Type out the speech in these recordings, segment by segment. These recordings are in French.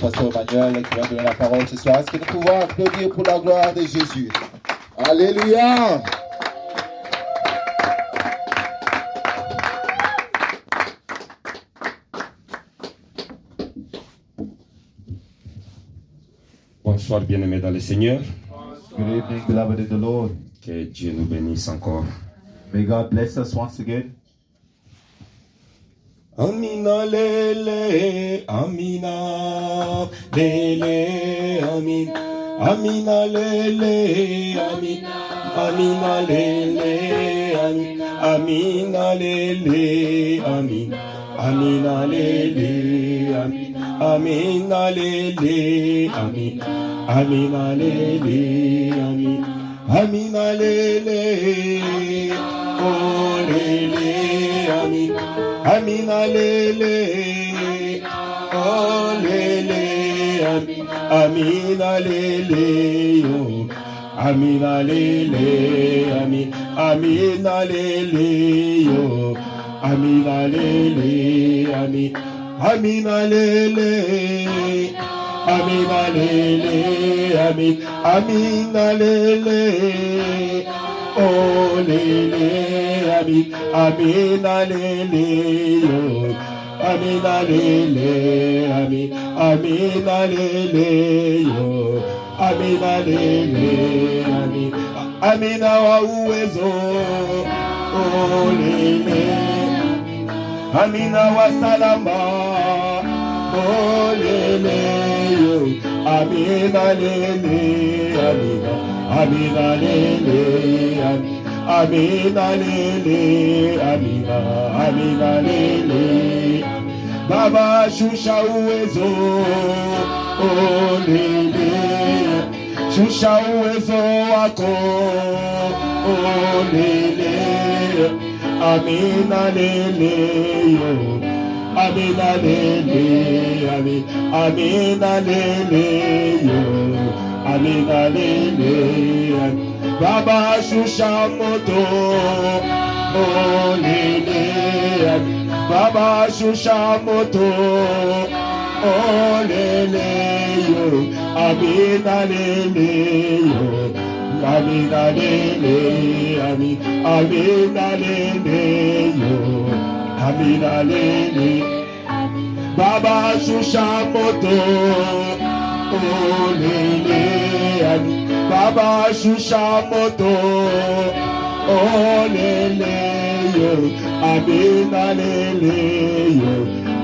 pasteur Emmanuel qui va donner la parole ce soir. Est-ce que nous pouvons applaudir pour la gloire de Jésus? Alléluia! Bonsoir bien-aimés dans le Seigneur. Good evening, beloved in the Lord. Que Dieu nous bénisse encore. May God bless us once again. Amina lele, Amina lele, Amina, Amina lele, Amina, Amina lele, Amina, Amina lele, Amina, Amina lele, Amina, Amina lele, Amina, Amina lele, Amina, Amina lele, oh lele, Amina. Amina lele, oh lele, Amina lele, oh, Amina lele, Amina lele, oh, Amina lele, Amina lele, Amina lele, Amina lele, oh lele. Amina lele, yo. Amina lele, Amina lele, yo. Amina lele, Amina wa uwezo, oh lele. Amina wa salama, oh lele, yo. Amina lele, Amina lele, Amina lele, Amina lele, Baba shusha uwezo, oh lele, shusha uwezo wako, oh lele, Amina lele, yo, Amina lele, Amina lele, yo, Amina lele, Baba shusha moto, oh lele, Baba shusha moto, oh lele, yo, Amina lele, yo, Amina lele, Amina lele, yo, Amina lele, Baba shusha moto, oh lele, Baba shusha moto, oh lele, yo, Amina lele, yo,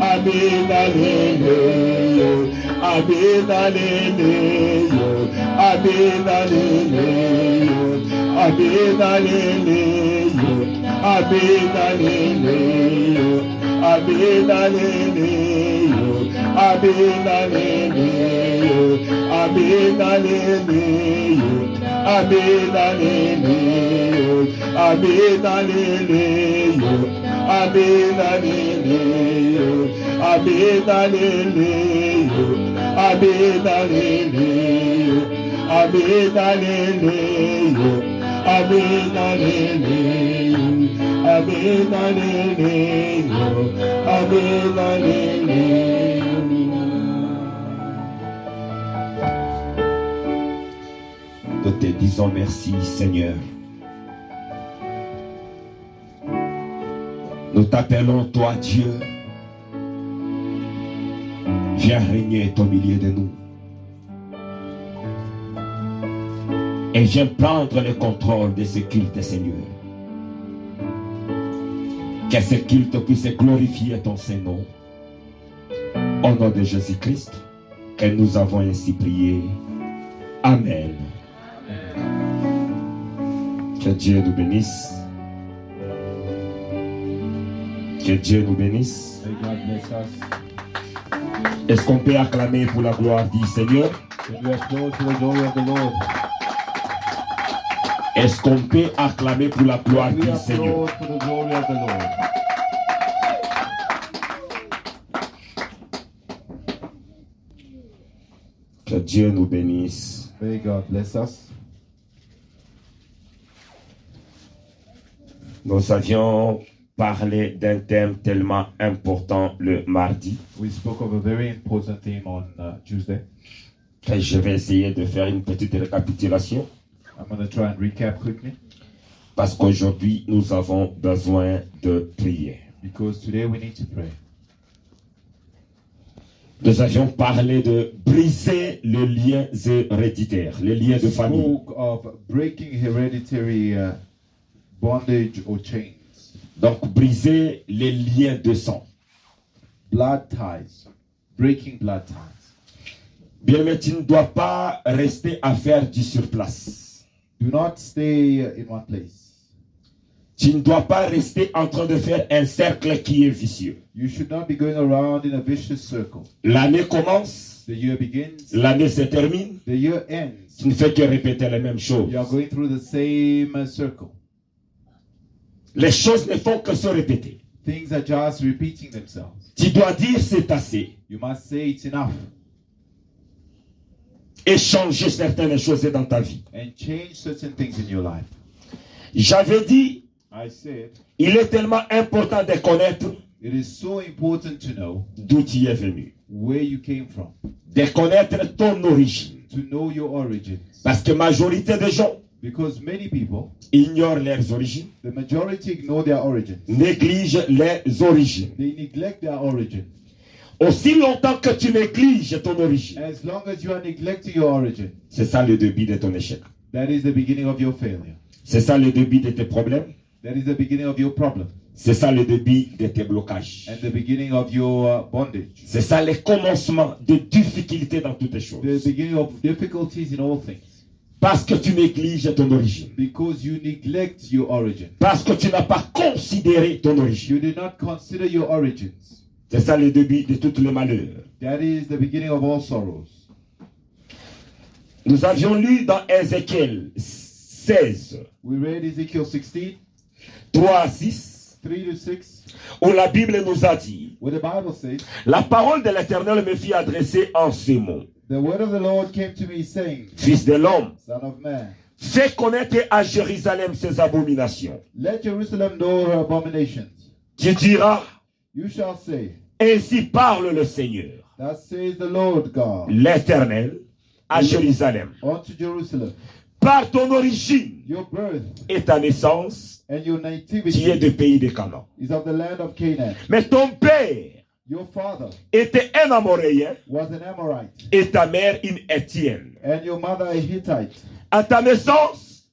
Amina lele, yo, Amina lele, yo, Amina lele, yo, Amina lele, yo, Amina lele, yo, Amina lele, yo, Amina lele, yo, Amina lele, yo, Amina lele, yo, Amina lele, yo, Amina lele, yo, Amina lele, yo, Amina lele, yo, Amina lele, yo, Amina lele, yo, Amina lele, yo, Amina lele. Nous te disons merci, Seigneur. Nous t'appelons, toi, Dieu. Viens régner au milieu de nous. Et viens prendre le contrôle de ce culte, Seigneur. Que ce culte puisse glorifier ton Saint-Nom. Au nom de Jésus-Christ, que nous avons ainsi prié. Amen. Que Dieu nous bénisse. Que Dieu nous bénisse. Est-ce qu'on peut acclamer pour la gloire du Seigneur? Est-ce qu'on peut acclamer pour la gloire du Seigneur? Que Dieu nous bénisse. May God bless us. Nous avions parlé d'un thème tellement important le mardi. We spoke of a very important theme on Tuesday. Et je vais essayer de faire une petite récapitulation I'm going to try and recap quickly parce qu'aujourd'hui, nous avons besoin de prier. because today we need to pray. Nous avions parlé de briser les liens héréditaires, les liens de We famille. spoke of breaking hereditary bondage or chains, Donc, briser les liens de sang. blood ties, breaking blood ties. Bien, mais tu ne dois pas rester à faire du surplace. Do not stay in one place. Tu ne dois pas rester en train de faire un cercle qui est vicieux. You should not be going around in a vicious circle. L'année commence, The year begins, l'année se termine, the year ends. tu ne fais que répéter les mêmes choses. You are going through the same circle. Les choses ne font que se répéter. Things are just repeating themselves. Tu dois dire c'est assez You must say it's enough et changer certaines choses dans ta vie. and change certain things in your life. J'avais dit, I said il est tellement important de connaître it is so important to know d'où tu es venu, where you came from, de connaître ton origine. to know your origins. Parce que majorité des gens Because many people, ignorent leurs origines, the majority ignore their origins. négligent les origines. They neglect their origin. Aussi longtemps que tu négliges ton origine, As long as you are neglecting your origin, c'est ça le début de ton échec. that is the beginning of your failure. C'est ça le début de tes problèmes. That is the beginning of your problem C'est ça le début de tes blocages. and the beginning of your bondage. C'est ça le commencement de difficultés dans toutes les The choses. beginning of difficulties in all things. Parce que tu négliges ton origine. Because you neglect your origin. Parce que tu n'as pas considéré ton origine. You did not consider your origins. C'est ça le début de tous les malheurs. That is the beginning of all sorrows. Nous avions lu dans Ézéchiel 16, We read Ezekiel 16, 3 à 6, 3 to 6, où la Bible nous a dit, where the Bible says, la parole de l'Éternel me fit adresser en ces mots. the word of the Lord came to me saying, Fils de l'homme, Son of man, fais connaître à Jérusalem ses abominations. let Jerusalem know her abominations. Tu diras, You shall say, ainsi parle le Seigneur, Thus says the Lord God, l'Éternel, à Jérusalem. unto Jerusalem, Par ton origine your birth et ta naissance, and your tu es nativity du pays de Canaan. is of the land of Canaan. Mais ton père Your father était un Amoréen was an Amorite, et ta mère une Étienne. and your mother a Hittite. À ta naissance,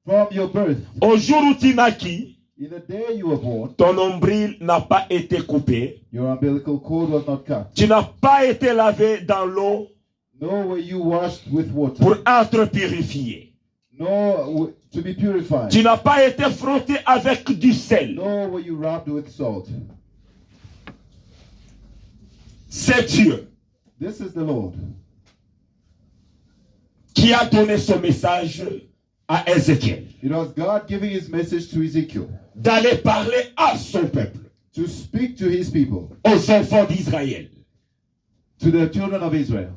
From your birth, au jour où tu naquis, in the day you were born, ton nombril n'a pas été coupé. your umbilical cord was not cut, Tu n'as pas été lavé dans l'eau nor were you washed with water, pour être purifié. nor to be purified, Tu n'as pas été frotté avec du sel. nor were you rubbed with salt. C'est Dieu This is the Lord qui a donné ce message à Ézéchiel It was God giving his message to Ezekiel d'aller parler à son peuple, to speak to his people, aux enfants d'Israël. to the children of Israel.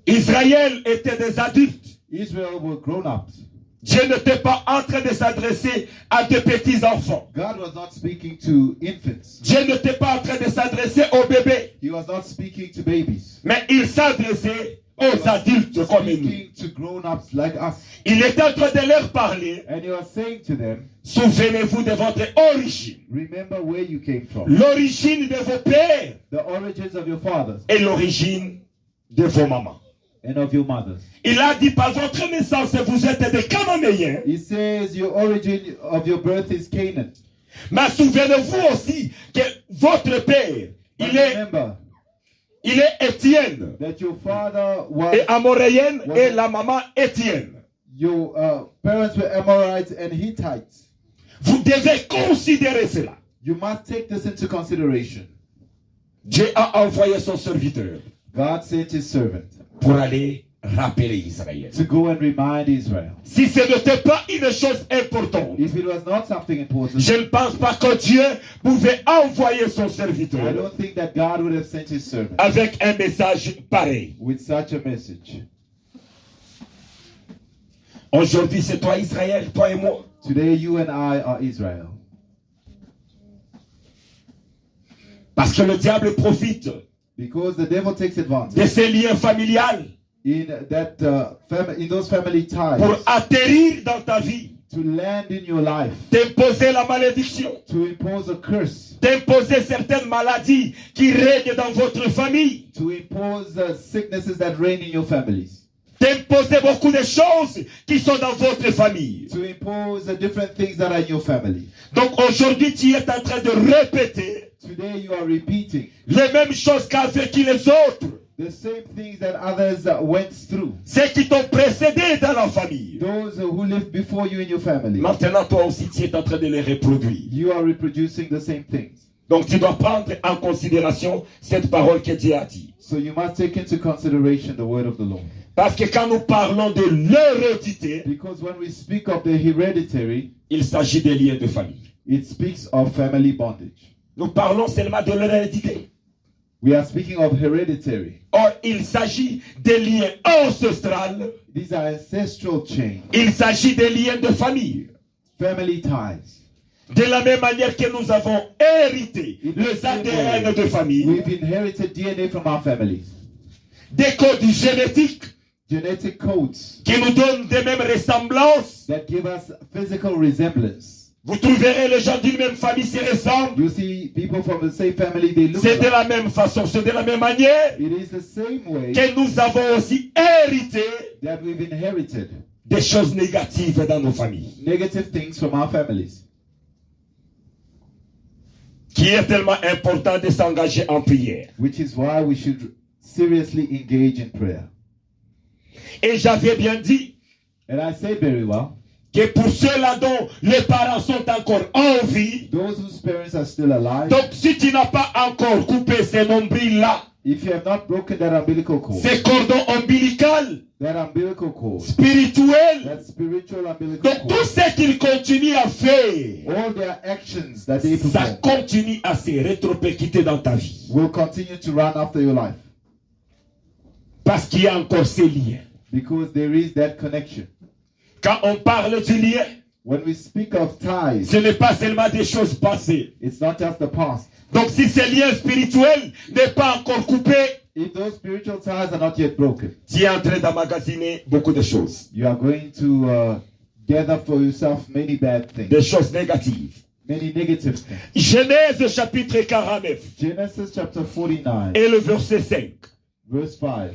Israël était des adultes. Israel were grown-ups. Dieu n'était pas en train de s'adresser à des petits enfants. God was not speaking to infants. Dieu n'était pas en train de s'adresser aux bébés. He was not speaking to babies. Mais il s'adressait aux adultes comme nous. Speaking to grown-ups like us. Il était en train de leur parler. And he was saying to them, Souvenez-vous de votre origine. remember where you came from. L'origine de vos pères The origins of your fathers et l'origine de vos mamans. and of your mothers. Il a dit par votre naissance, vous êtes des Cananéens. He says your origin of your birth is Canaan. Mais souvenez-vous aussi que votre père, But il remember est Étienne. that your father was, Et Amoréenne et la maman Étienne. your parents were Amorites and Hittites. Vous devez considérer cela. You must take this into consideration. Dieu a envoyé son serviteur God sent his servant pour aller rappeler Israël. to go and remind Israel. Si ce n'était pas une chose importante, If it was not something important, je ne pense pas que Dieu pouvait envoyer son I serviteur don't think that God would have sent his servant avec un message pareil. with such a message. Aujourd'hui, c'est toi Israël, toi et moi. Today, you and I are Israel. Parce que le diable profite Because the devil takes de advantage ces liens familiales in those family ties pour atterrir dans ta vie, to land in your life, t'imposer la malédiction, to impose a curse, t'imposer certaines maladies qui règnent dans votre famille, to impose sicknesses that reign in your families, t'imposer beaucoup de choses qui sont dans votre famille. to impose different things that are in your family. Donc aujourd'hui, tu es en train de répéter Today you are repeating les mêmes choses qu'ont vécu les autres, the same things that others went through. ceux qui t'ont précédé dans la famille. Those who lived before you in your family. Maintenant, toi aussi, tu es en train de les reproduire. You are reproducing the same things. Donc tu dois prendre en considération cette parole que Dieu a dit. So you must take into consideration the word of the Lord. Parce que quand nous parlons de l'hérédité, Because when we speak of the hereditary, il s'agit des liens de famille. it speaks of family bondage. Nous parlons seulement de l'hérédité. We are speaking of hereditary. Or, il s'agit des liens ancestrales. These are ancestral chains, Il s'agit des liens de famille. family ties. De la même manière que nous avons hérité les ADN de famille, We've inherited DNA from our families, des codes génétiques genetic codes qui nous donnent des mêmes ressemblances. that give us physical resemblance. Vous trouverez les gens d'une même famille se ressemblent. You see people from the same family, they look C'est de alike. la même façon, c'est de la même manière It is the same way que nous avons aussi hérité that we've inherited des choses négatives dans nos familles. negative things from our families. Qui est tellement important de s'engager en prière. Which is why we should seriously engage in prayer. Et j'avais bien dit And I say very well, que pour ceux-là dont les parents sont encore en vie, those whose parents are still alive, donc si tu n'as pas encore coupé ces nombrils-là, if you have not broken that umbilical cord, ces cordons ombilicaux, that umbilical cord, spirituels, that spiritual umbilical donc tout cord, ce qu'ils continuent à faire, all their actions that they ça perform continue à se rétropercuter dans ta vie. will continue to run after your life. Parce qu'il y a encore ces liens. Because there is that connection. Quand on parle du lien, When we speak of ties, ce n'est pas seulement des choses passées. it's not just the past. Donc si ce lien spirituel n'est pas encore coupé, If those spiritual ties are not yet broken, tu es en train d'emmagasiner beaucoup de choses. you are going to gather for yourself many bad things, Des choses négatives. many negative things. Genèse chapitre 49 Genesis chapter 49, et le verset 5. verse 5.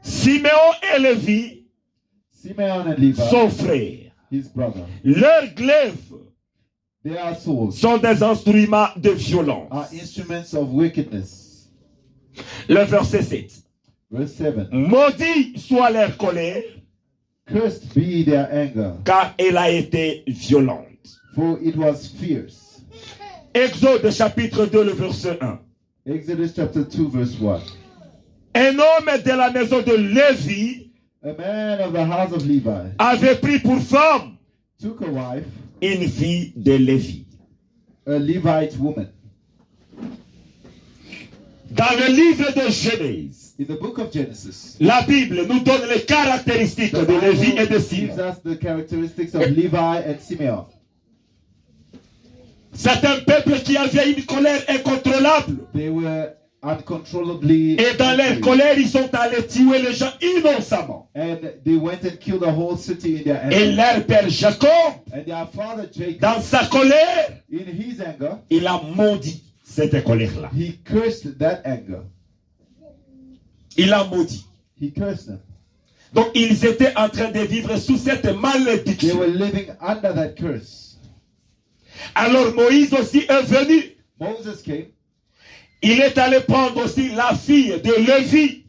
Siméon et Lévi, Simeon and Levi, son frère, his brother, leurs glaives their swords sont des instruments de violence. are instruments of wickedness. Le verset 7. Verse 7. Maudit soit leur colère, Cursed be their anger, car elle a été violente. for it was fierce. Exode chapitre 2, le verset 1. Exodus chapter 2, verse 1. Un homme de la maison de Lévi A man of the house of Levi avait pris pour femme took a wife, une fille de Lévi. a Levite woman. Dans le livre de Genèse, In the book of Genesis, la Bible nous donne les caractéristiques the de Lévi et de Bible Simon. gives us the characteristics of Levi and Simeon. C'est un peuple qui avait une colère incontrôlable. They were uncontrollably Et dans leur angry. colère, ils sont allés tuer les gens innocemment. And they went and killed the whole city in their Et anger. leur père Jacob, And their father Jacob, dans sa colère, in his anger, il a maudit cette colère-là. he cursed that anger. Il a maudit. He cursed them. Donc ils étaient en train de vivre sous cette They malédiction. were living under that curse. Alors Moïse aussi est venu. Moses came. Il est allé prendre aussi la fille de Lévi.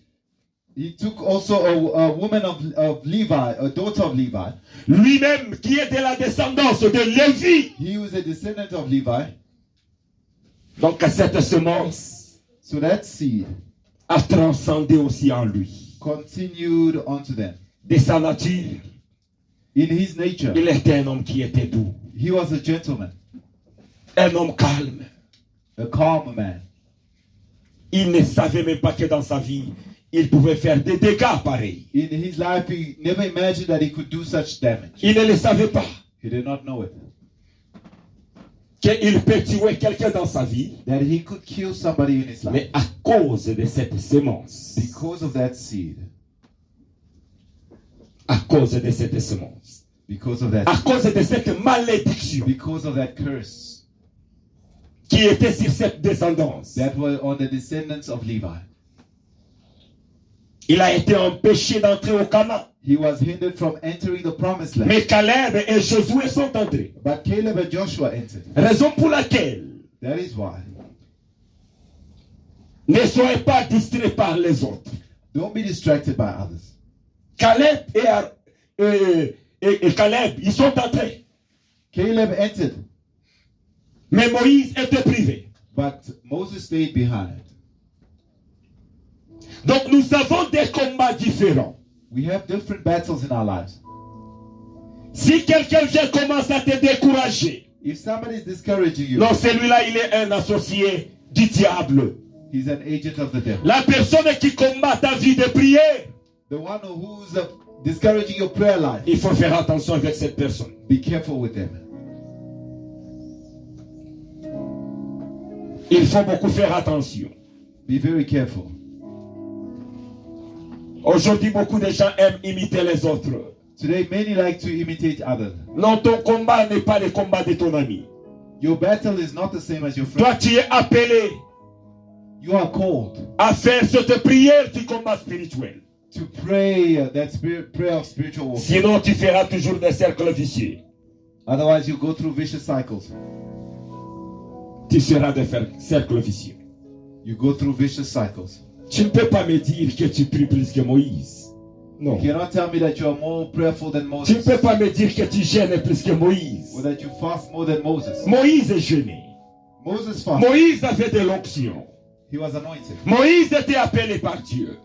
He took also a woman of Levi, a daughter of Levi. Lui-même qui est de la descendance de Lévi. He was a descendant of Levi. Donc cette semence So that seed a transcendé aussi en lui. continued onto them. De sa nature, In his nature, il était un homme qui était doux. he was a gentleman, Un homme calme. a calm man. Il ne savait même pas que dans sa vie, il pouvait faire des dégâts pareils. In his life, he never imagined that he could do such damage. Il ne le savait pas. He did not know it. qu'il peut tuer quelqu'un dans sa vie, that he could kill somebody in his life. mais à cause de cette sémence, Because of that seed. à cause de cette sémence, Because of that à cause de cette malédiction Because of that curse qui était sur cette descendance, that was on the descendants of Levi. il a été empêché d'entrer au Canaan. He was hindered from entering the promised land. Mais Caleb et Josué sont entrés. But Caleb and Joshua entered. Raison pour laquelle That is why. ne soyez pas distraits par les autres. Don't be distracted by others. Caleb et Caleb, ils sont entrés. Caleb entered, Mais Moïse était privé. but Moses stayed behind. Donc nous avons des combats différents. We have different battles in our lives. Si quelqu'un vient commencer à te décourager, If somebody is discouraging you, non, celui-là, il est un associé du diable. he's an agent of the devil. La personne qui combat ta vie de prière, The one who's discouraging your prayer life, il faut faire attention avec cette personne. be careful with them. Il faut beaucoup faire attention. Be very careful. Aujourd'hui, beaucoup de gens aiment imiter les autres. Today, many like to imitate others. Non, ton combat n'est pas le combat de ton ami. Your battle is not the same as your Toi, friend. tu es appelé You are called à faire cette prière du combat spirituel. to pray that prayer of spiritual warfare. Sinon, tu feras toujours des cercles vicieux. Otherwise, you go through vicious cycles. Tu seras des cercles vicieux. You go through vicious cycles. Tu ne peux pas me dire que tu pries plus que Moïse. Non. You cannot tell me that you are more prayerful than Tu ne Moses, peux pas me dire que tu gênes plus que Moïse. or that you fast more than Moses. Moïse est gêné. Moses fasted. Moïse avait de l'onction. He was anointed. Moïse était appelé par Dieu.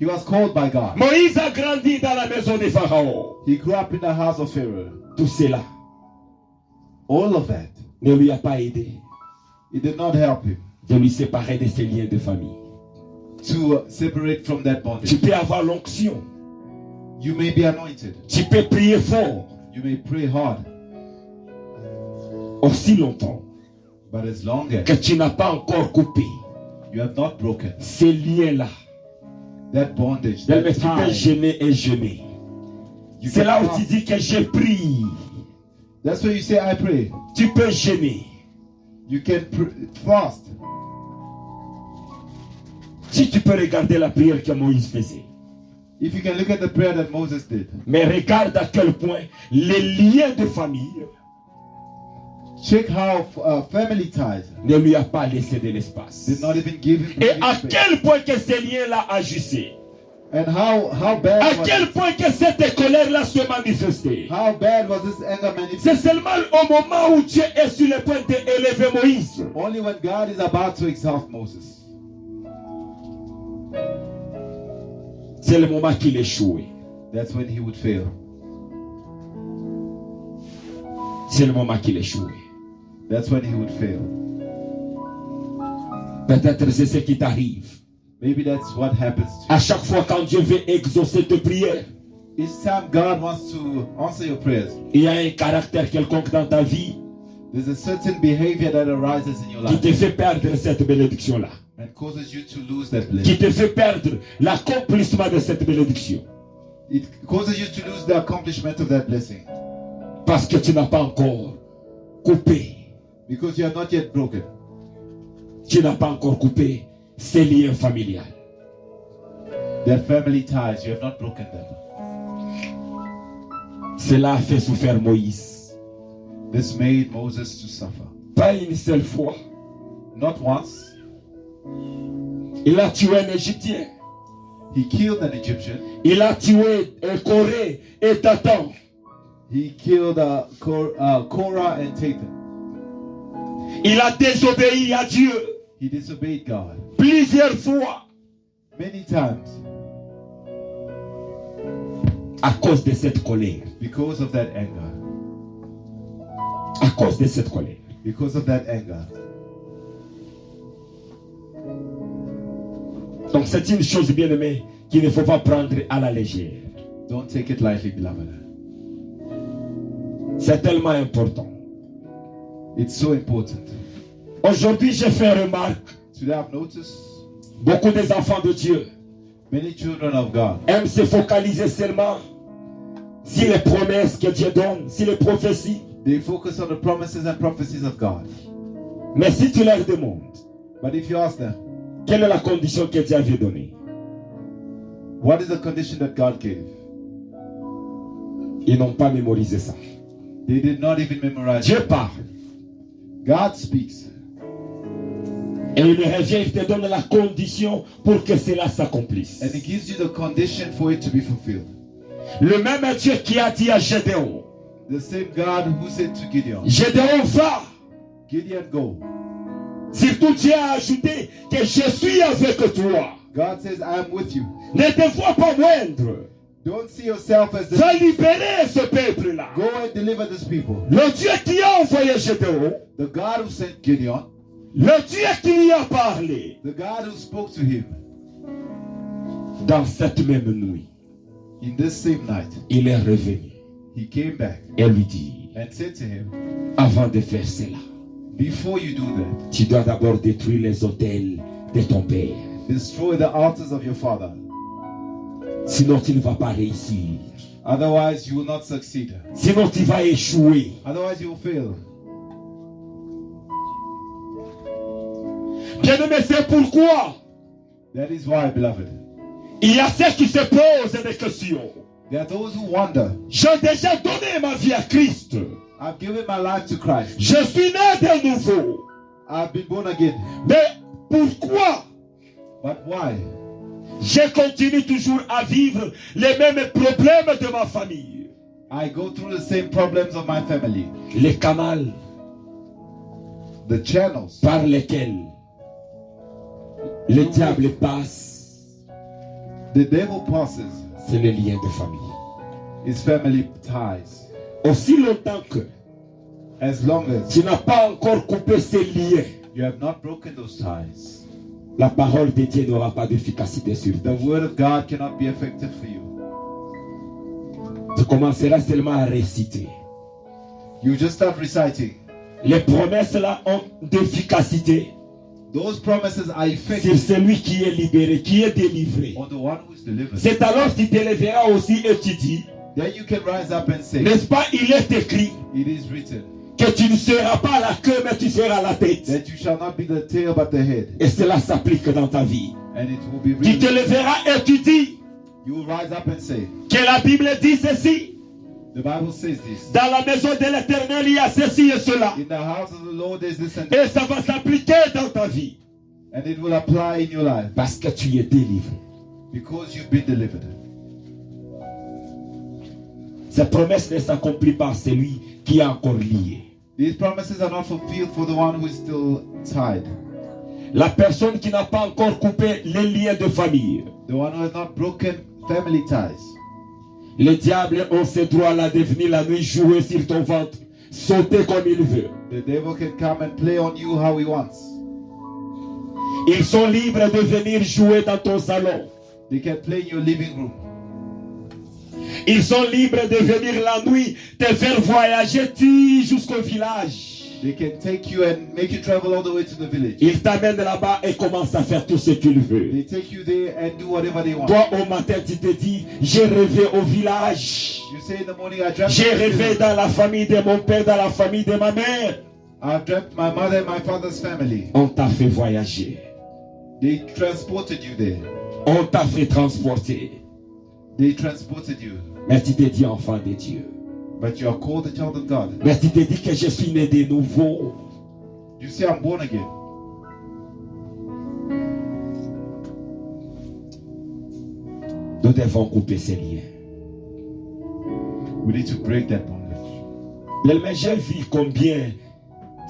He was called by God. Moïse a grandi dans la maison de Pharaon. He grew up in the house of Pharaoh. Tout cela All of that, ne lui a pas aidé it did not help him de lui séparer de ses liens de famille. to separate from that Tu bondage. peux avoir l'onction. You may be anointed. Tu peux prier fort You may pray hard. aussi longtemps But as long as que tu n'as pas encore coupé you have not broken ces liens-là. that bondage, Mais that tu peux tie, gêner et gêner. you C'est can là où fast. tu dis que j'ai prié. That's why you say, I pray. Tu peux gêner. You can fast. Si tu peux regarder la prière que Moïse faisait. If you can look at the prayer that Moses did. Mais regarde à quel point les liens de famille Check how family ties ne lui a pas laissé de l'espace. did not even give him Et any à space. quel point que ces liens-là agissaient. And how bad À was quel it? point que cette colère-là se manifestait. How bad was this anger manifested? C'est seulement au moment où Dieu est sur le point d'élever Moïse. Only when God is about to exalt Moses. C'est le moment qu'il échouait. That's when he would fail. C'est le moment qu'il échouait. That's when he would fail. Peut-être c'est ce qui t'arrive. Maybe that's what happens to À chaque fois quand Dieu veut exaucer tes prières, you. Each time God wants to answer your prayers, il y a un caractère quelconque dans ta vie there's a certain behavior that arises in your qui life te fait perdre cette bénédiction-là. and causes you to lose that Qui blessing. te fait perdre l'accomplissement de cette bénédiction. It causes you to lose the accomplishment of that blessing Parce que tu n'as pas encore coupé. because you have not yet broken. Tu n'as pas encore coupé ces liens familiaux. That family ties, you have not broken them. Cela a fait souffrir Moïse. This made Moses to suffer. Pas une seule fois. Not once. Il a tué un Égyptien. He killed an Egyptian. Il a tué Corée et Dathan. He killed Korah and Dathan. Il a désobéi à Dieu He disobeyed God plusieurs fois many times à cause de cette colère. because of that anger. À cause de cette colère. Because of that anger. Donc c'est une chose bien aimée qu'il ne faut pas prendre à la légère. Don't take it lightly, beloved. C'est tellement important. It's so important. Aujourd'hui, j'ai fait remarque, Today I've noticed beaucoup des enfants de Dieu many children of God, aiment se focaliser seulement sur les promesses que Dieu donne, sur les prophéties. they focus on the promises and prophecies of God. Mais si tu leur demandes, But if you ask them, quelle est la condition que Dieu avait donnée, what is the condition that God gave? ils n'ont pas mémorisé ça. They did not even memorize Dieu it. parle. God speaks. Et il revient, il te donne la condition pour que cela s'accomplisse. And He gives you the condition for it to be fulfilled. Le même Dieu qui a dit à Gédéon, The same God who said to Gideon, Gédéon va. Gideon, go. Surtout Dieu a ajouté que je suis avec toi. God says, I am with you. Ne te vois pas moindre. Don't see yourself as Va the... libérer ce peuple-là. Go and deliver this people. Le Dieu qui a envoyé Gédéon, The God who sent Gideon, le Dieu qui lui a parlé, the God who spoke to him, dans cette même nuit, in this same night, il est revenu he came back et lui dit, and said to him, avant de faire cela, before you do that, tu dois d'abord détruire les autels de ton père. destroy the altars of your father. Sinon, tu ne vas pas réussir. Otherwise, you will not succeed. Sinon, tu vas échouer. Otherwise, you will fail. Bien-aimé, c'est pourquoi That is why, beloved, il y a ceux qui se posent des questions. there are those who wonder, J'ai déjà donné ma vie à Christ. I've given my life to Christ. Je suis né de nouveau. I've been born again. Mais pourquoi But why? je continue toujours à vivre les mêmes problèmes de ma famille? I go through the same problems of my family. Les canaux The channels par lesquels le diable passe, the devil passes c'est les liens de famille. is family ties. Aussi longtemps que As long as tu n'as pas encore coupé ces liens, you have not broken those ties, la parole de Dieu n'aura pas d'efficacité sur the ta vie. word of God cannot be effective for you. Tu commenceras seulement à réciter. You just start reciting. Les promesses là ont d'efficacité Those promises are sur effective celui qui est libéré, qui est délivré. on the one who is delivered. C'est alors que tu te lèveras aussi et tu dis, Then you can rise up and say, n'est-ce pas, il est écrit it is written que tu ne seras pas la queue mais tu seras la tête. that you shall not be the tail but the head. Et cela s'applique dans ta vie. And it will be Tu te written. lèveras et tu dis You will rise up and say, que la Bible dit ceci. the Bible says this. Dans la maison de l'Éternel, il y a ceci et cela. In the house of the Lord there is this and Et ça va s'appliquer dans ta vie. and it will apply in your life Parce que tu es délivré. because you've been delivered. Ces promesses ne s'accomplissent pas à celui qui est encore lié. These promises are not fulfilled for the one who is still tied. La personne qui n'a pas encore coupé les liens de famille. The one who has not broken family ties. Le diable a ce droit-là de venir la nuit jouer sur ton ventre, sauter comme il veut. The devil can come and play on you how he wants. Ils sont libres de venir jouer dans ton salon. They can play in your living room. Ils sont libres de venir la nuit te faire voyager jusqu'au village. They can take you and make you travel all the way to the village. Ils t'amènent là-bas et commencent à faire tout ce qu'ils veulent. They take you there and do whatever they want. Toi, au matin, tu te dis, j'ai rêvé au village. You say in the morning, I dreamt J'ai rêvé dans la famille de mon père, dans la famille de ma mère. I've dreamt my mother and my father's family. On t'a fait voyager. They transported you there. On t'a fait transporter. They transported you. Mais tu te dis enfant de Dieu. But you are called a child of God. Mais tu te dis que je suis né de nouveau. You say, I'm born again. Nous devons couper ces liens. We need to break that bondage. Mais j'ai vu combien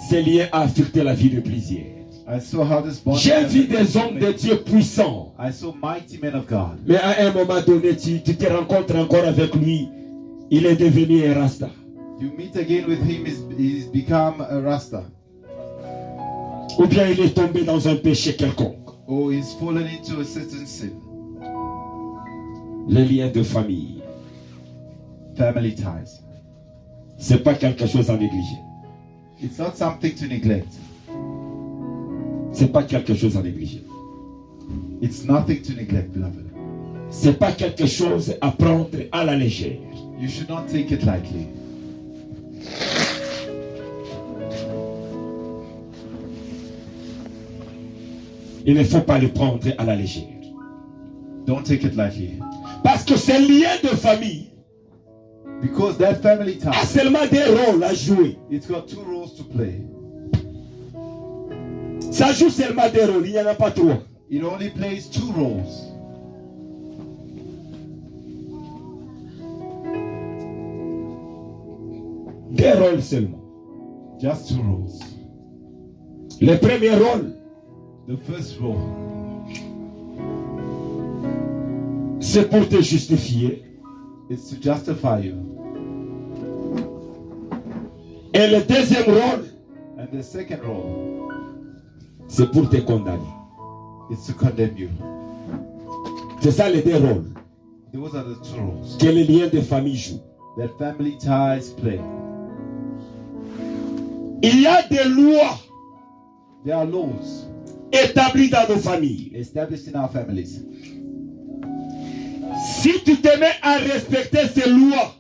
ces liens ont affecté la vie de plusieurs. I saw how this bondage. J'ai vu des hommes de Dieu puissants. I saw mighty men of God. Mais à un moment donné, tu te rencontres encore avec lui. Il est devenu un rasta. You meet again with him, he's become a Rasta. Ou bien il est tombé dans un péché quelconque. Or he's fallen into a certain sin. Les liens de famille, Family ties. ce n'est pas quelque chose à négliger. It's not something to neglect. C'est pas quelque chose à négliger. It's nothing to neglect, beloved. C'est pas quelque chose à prendre à la légère. You should not take it lightly. Il ne faut pas le prendre à la légère. Don't take it lightly. Parce que ce lien de famille Because that family a time, seulement des rôles à jouer. it's got two roles to play. Ça joue seulement des rôles, il n'y en a pas trois. It only plays two roles. Des rôles seulement. Just two roles. Le premier rôle, The first role c'est pour te justifier. is to justify you. Et le deuxième rôle, And the second role c'est pour te condamner. is to condemn you. C'est ça les deux rôles Those are the two roles que les liens de famille jouent. that family ties play. Il y a des lois There are laws établies dans nos familles. established in our families. Si tu te mets à respecter ces lois,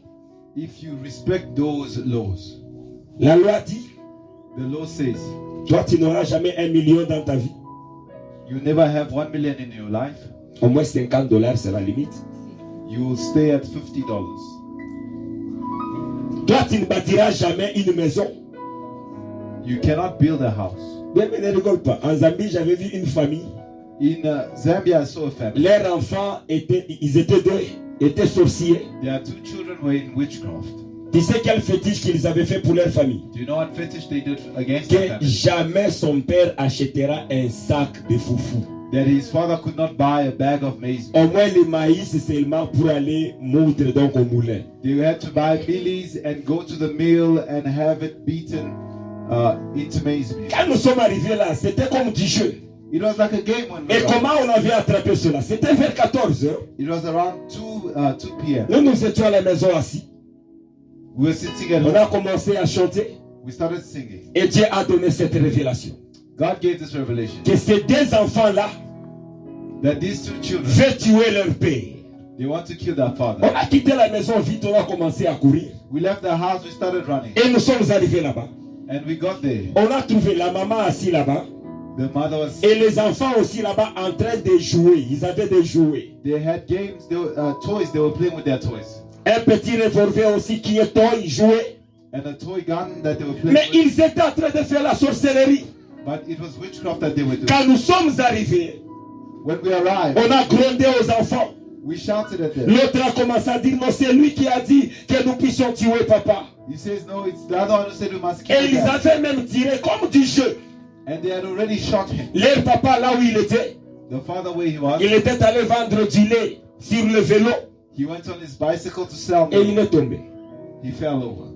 If you respect those laws, la loi dit, the law says toi tu n'auras jamais 1 million dans ta vie. you never have 1 million in your life. Au moins $50 c'est la limite. You will stay at $50. Toi tu ne bâtiras jamais une maison. You cannot build a house. Bien, mais ne rigole pas. En Zambie, j'avais vu une famille. In Zambia, I saw a family. Leurs enfants étaient sorciers. Their two children were in witchcraft. Tu sais quel fétiche qu'ils avaient fait pour leur famille? Do you know what fetish they did against their Que family? jamais son père achètera un sac de foufou. That his father could not buy a bag of maize. Au moins le maïs c'est seulement pour aller moudre donc au moulin. They had to buy mealies and go to the mill and have it beaten into maize meal. Quand nous sommes arrivés là, c'était comme du jeu. It was like a game when we Et were comment on avait attrapé cela? C'était vers 14 heures. It was around 2 p.m. Nous étions à la maison assis. We were sitting at On home. a commencé à chanter. We started singing. Et Dieu a donné cette révélation. God gave this revelation Que ces deux enfants-là that these two children, veulent tuer leur père. they want to kill their On father. a quitté la maison vite, on a commencé à courir. We left the house, we started running. Et nous sommes arrivés là-bas. And we got there. On a trouvé la maman assise là-bas. The mother was, Et les enfants aussi là-bas en train de jouer. Ils avaient des jouets. they had games, toys, they were playing with their toys. Un petit revolver aussi qui est toy, jouet. And a toy gun that they were playing Mais with. ils étaient en train de faire la sorcellerie. But it was witchcraft that they were doing. Quand nous sommes arrivés, When we arrived, on a grondé aux enfants. we shouted at them. L'autre a commencé à dire, non, c'est lui qui a dit que nous puissions tuer papa. He says, no, it's the other one who said we must Et kill ils them. avaient même tiré comme du jeu. And they had already shot him. Leur papa, là où il était, The father where he was, il était allé vendre du lait sur le vélo he went on his bicycle to sell et il milk. est tombé. He fell over.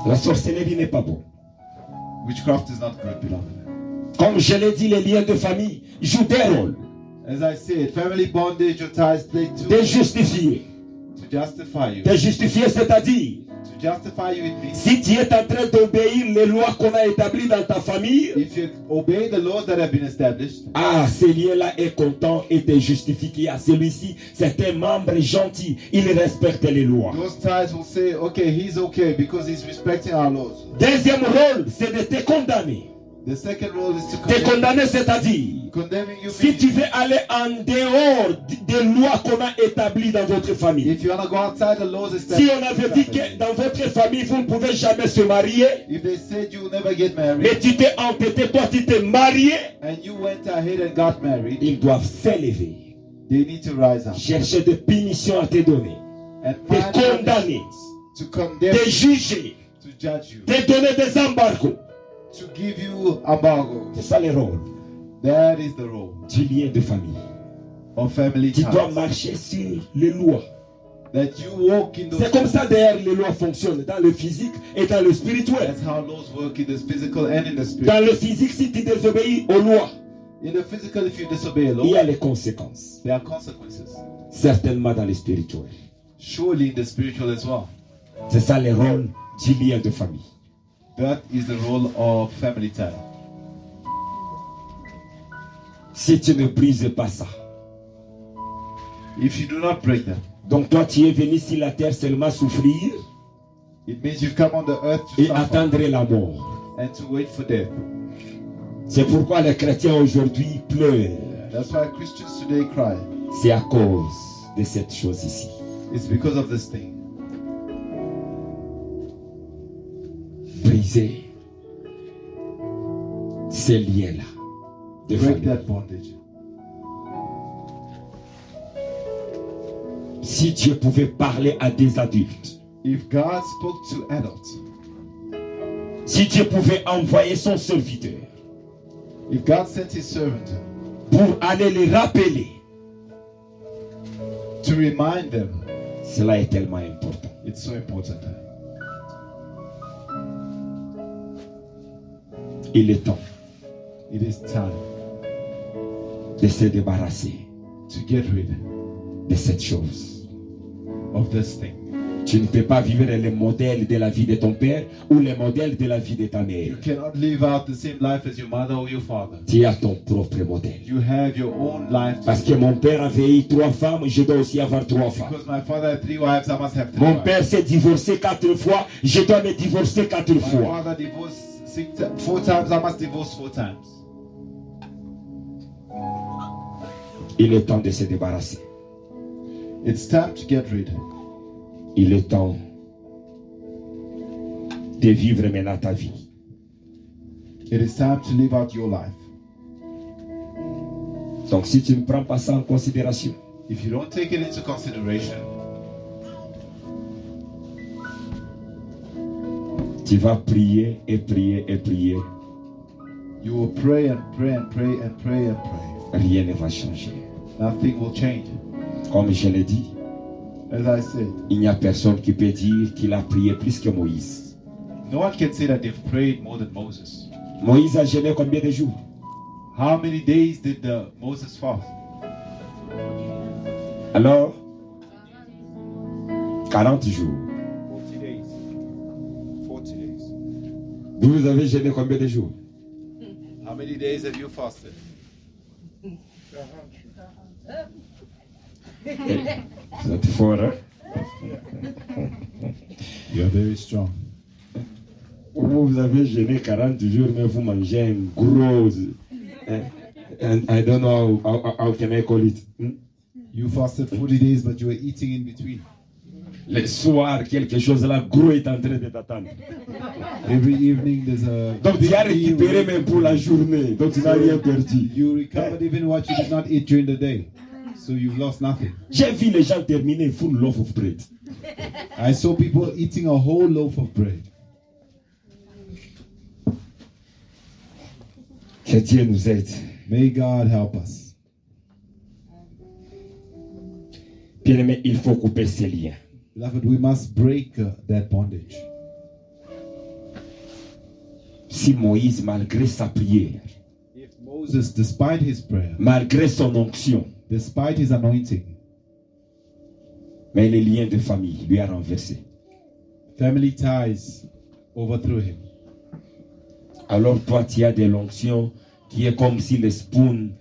La sorcellerie n'est pas bon. Witchcraft is not good, beloved. Comme je l'ai dit, les liens de famille jouent des rôles. As I said, family bondage or ties play De to justifier. justify you. De justifier, c'est-à-dire, To justify you, it means si tu es en train d'obéir les lois qu'on a établies dans ta famille, if you obey the laws that have been established, ah, ce lien-là est content et te justifie qu'il y a celui-ci, c'est un membre gentil, il respecte les lois. those ties will say, okay, he's okay because he's respecting our laws. Deuxième rôle, c'est de te condamner. The second role is to Te condamner, c'est-à-dire, condemning you. si tu veux aller en dehors des lois qu'on a établies dans votre famille. If you want to go outside the laws Si established, on avait dit que dans votre famille, vous ne pouvez jamais se marier, if they said you will never get mais married tu t'es entêté, toi tu t'es marié, and you went ahead and got married, ils doivent s'élever, they need to rise up chercher des punitions à te donner, and te find condamner, to condemn, te juger, to judge you, te donner des embargos. to give you embargo. C'est ça le rôle That is the role du lien de famille. of family Tu dois ties. marcher sur les lois. That you walk in those. C'est comme ça d'ailleurs les lois fonctionnent, dans le physique et dans le spirituel. That's how laws work in the physical and in the spirit. Dans le physique, si tu désobéis aux lois, In the physical, if you disobey a il y law, a les conséquences. there are consequences. Certainement dans le spirituel. Surely in the spiritual as well. C'est ça le rôle du lien de famille. That is the role of family tie. Si tu ne brises pas ça, If you do not break them, donc toi tu es venu sur la terre seulement souffrir it means you've come on the earth to et suffer attendre la mort. and to wait for death. C'est pourquoi les chrétiens aujourd'hui pleurent. That's why Christians today cry. C'est à cause de cette chose ici. It's because of this thing. Briser ces liens-là de Break famille. that bondage. Si Dieu pouvait parler à des adultes, If God spoke to adults, si Dieu pouvait envoyer son serviteur if God sent his servant pour aller les rappeler, to remind them, cela est tellement important. it's so important. Il est temps It is time de se débarrasser to get rid de cette chose. of this thing. Tu ne peux pas vivre les modèles de la vie de ton père ou les modèles de la vie de ta mère. You cannot live out the same life as your mother or your father. Tu as ton propre modèle. You have your own life. Parce que mon père avait eu 3 femmes, je dois aussi avoir 3 femmes. Because my father had 3 wives, I must have 3 Mon wives. père s'est divorcé 4 fois, je dois me divorcer 4 My fois. father divorced 4 times, I must divorce 4 times. Il est temps de se débarrasser. It's time to get rid. Il est temps de vivre maintenant ta vie. It is time to live out your life. Donc si tu ne prends pas ça en considération, If you don't take it into consideration, tu vas prier et prier et prier. you will pray and pray and pray and pray and pray. Rien ne va changer. Nothing will change. Comme je l'ai dit, As I said, il n'y a personne qui peut dire qu'il a prié plus que Moïse. no one can say that they've prayed more than Moses. Moïse a jeûné combien de jours? How many days did Moses fast? Alors, 40 jours. 40 days. 40 days. Vous avez jeûné combien de jours? How many days have you fasted? Vous êtes fort, hein? You are very strong. Vous avez jeûné 40 jours, mais vous mangez un gros... And I don't know how can I call it. You fasted 40 days, but you were eating in between. Le soir, quelque chose là, gros est en train de t'attendre. Every evening there's a Donc tu as récupéré même pour la journée. Donc tu n'as rien perdu. You recovered even what you did not eat during the day. So you've lost nothing. J'ai vu les gens terminer full loaf of bread. I saw people eating a whole loaf of bread. Que Dieu nous aide. May God help us. Bien-aimé, il faut couper ces liens. Beloved, we must break that bondage. Si Moïse, malgré sa prière, If Moses, despite his prayer, malgré son onction, despite his anointing, mais les liens de famille lui a renversé. family ties overthrew him. Alors toi, tu as de l'onction qui est comme si le spoon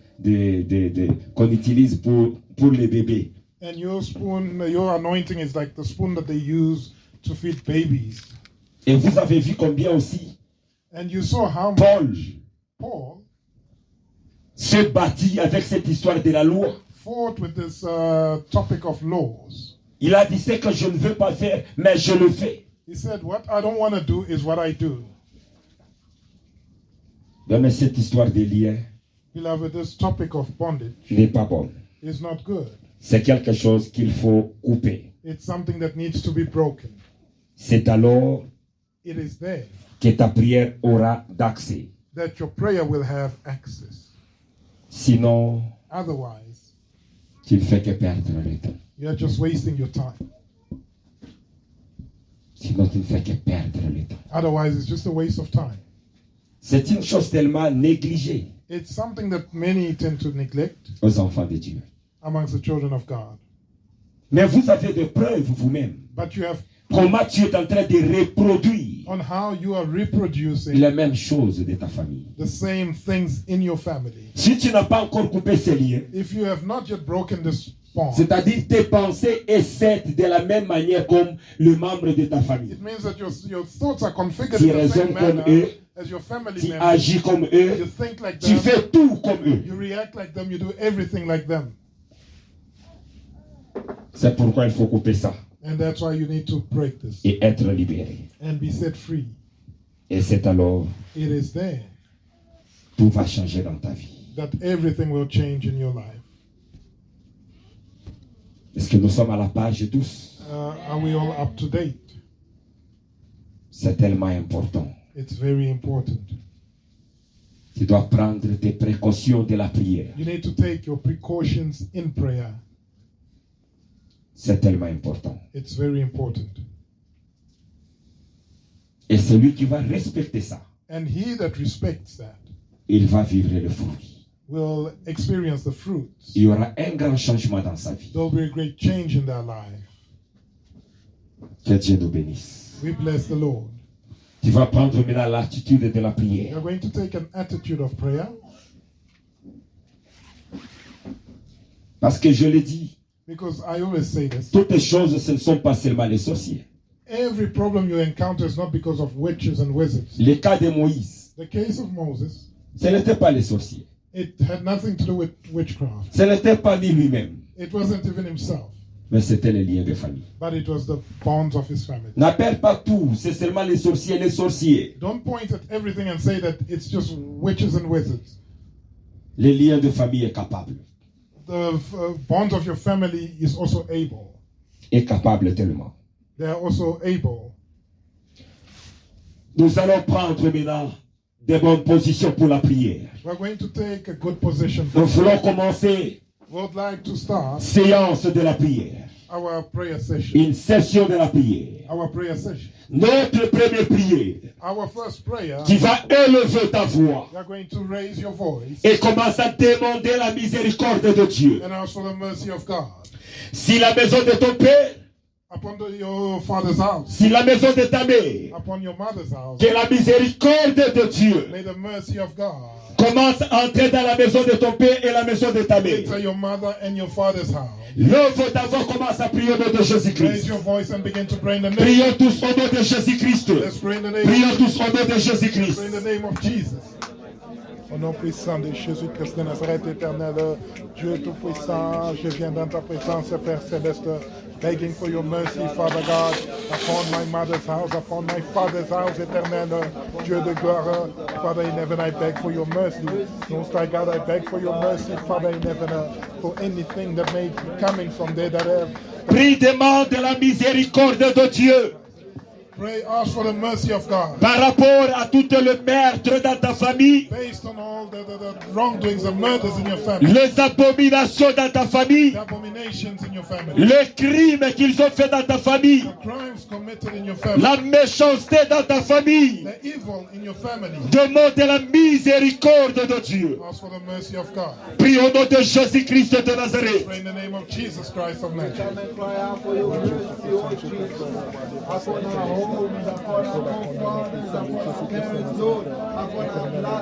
qu'on utilise pour les bébés. And your spoon, your anointing is like the spoon that they use to feed babies. Et vous avez vu combien aussi And you saw how Paul Paul se battit avec cette histoire de la loi. fought with this topic of laws. Il a dit ce que je ne veux pas faire, mais je le fais. He said, what I don't want to do is what I do. Mais cette histoire de liens Beloved, this topic of bondage n'est pas bonne. is not good. C'est quelque chose qu'il faut couper. It's something that needs to be broken. C'est alors It is there que ta prière aura d'accès. that your prayer will have access. Sinon, Otherwise, tu ne fais que perdre le temps. you're just wasting your time. Sinon, tu ne fais que perdre le temps. Otherwise, it's just a waste of time. C'est une chose tellement négligée It's something that many tend to neglect aux enfants de Dieu. amongst the children of God. Mais vous avez des preuves vous-même But you have comment tu es en train de reproduire on how you are reproducing les mêmes choses de ta famille. the same things in your family. Si tu n'as pas encore coupé ces liens, If you have not yet broken this bond, c'est-à-dire tes pensées et cette de la même manière comme le membre de ta famille. it means that your thoughts are configured Tu in the raisonnes same comme manner eux, as your family tu members. agis comme eux, You think like tu them, fais tout comme eux. you react like them, you do everything like them. C'est pourquoi il faut couper ça And that's why you need to break this et être libéré. and be set free. Et c'est alors It is there tout va changer dans ta vie. that everything will change in your life. Est-ce que nous sommes à la page tous? Are we all up to date? C'est tellement important. It's very important. Tu dois prendre tes précautions de la prière. You need to take your precautions in prayer. C'est tellement important. It's very important. Et celui qui va respecter ça, And he that respects that il va vivre le fruit. will experience the fruits. Il y aura un grand changement dans sa vie. There will be a great change in their life. Que Dieu nous bénisse. We bless the Lord. Tu vas prendre maintenant l'attitude de la prière. You're going to take an attitude of prayer. Parce que je l'ai dit, Because I always say this. toutes les choses, ce ne sont pas seulement les sorciers. Every problem you encounter is not because of witches and wizards. Le cas de Moïse, The case of Moses, ce n'était pas les sorciers. it had nothing to do with witchcraft. Ce n'était pas ni lui-même, It wasn't even himself, mais c'était les liens de famille. but it was the bonds of his family. N'appelle pas tout, c'est seulement les sorciers. Don't point at everything and say that it's just witches and wizards. Les liens de famille est capable. The bonds of your family is also able. Est capable tellement. They are also able. Nous allons prendre maintenant des bonnes positions pour la prière. We're going to take a good position. Nous voulons commencer We would like to start séance de la prière. our prayer session. Une session de la prière. Our prayer session. Notre première prière, Our first prayer, tu vas élever ta voix you are going to raise your voice et commence à demander la miséricorde de Dieu. and ask for the mercy of God. Si la maison de ton père, Upon your father's house, si la maison de ta mère, upon your mother's house, que la miséricorde de Dieu may the mercy of God commence à entrer dans la maison de ton père et la maison de ta mère. enter your mother and your father's house. Lève ta voix, commence à prier au nom de Raise Jésus-Christ. your voice and begin to pray in the name. Prions tous au nom de Jésus-Christ. Let's pray in the name. Prions tous au nom de Jésus-Christ. Pray in the name of Jesus. Au nom puissant de Jésus-Christ de Nazareth, éternel, Dieu tout-puissant, je viens dans ta présence, Père Céleste, begging for your mercy, Father God, upon my mother's house, upon my father's house, éternel, Dieu de gloire, Father in heaven, I beg for your mercy. Most High God, I beg for your mercy, Father in heaven, for anything that may be coming from there that have. Prie, demande la miséricorde de Dieu. Pray, ask for the mercy of God. Par rapport à tout le meurtre dans ta famille, Based on all the wrongdoings and murders in your family, les abominations dans ta famille, the abominations in your family, les crimes qu'ils ont fait dans ta famille, the crimes committed in your family, la méchanceté dans ta famille, the evil in your family. demande la miséricorde de Dieu. Ask for the mercy of God. Prie au nom de Jésus-Christ de Nazareth. Pray in the name of Jesus Christ of Nazareth.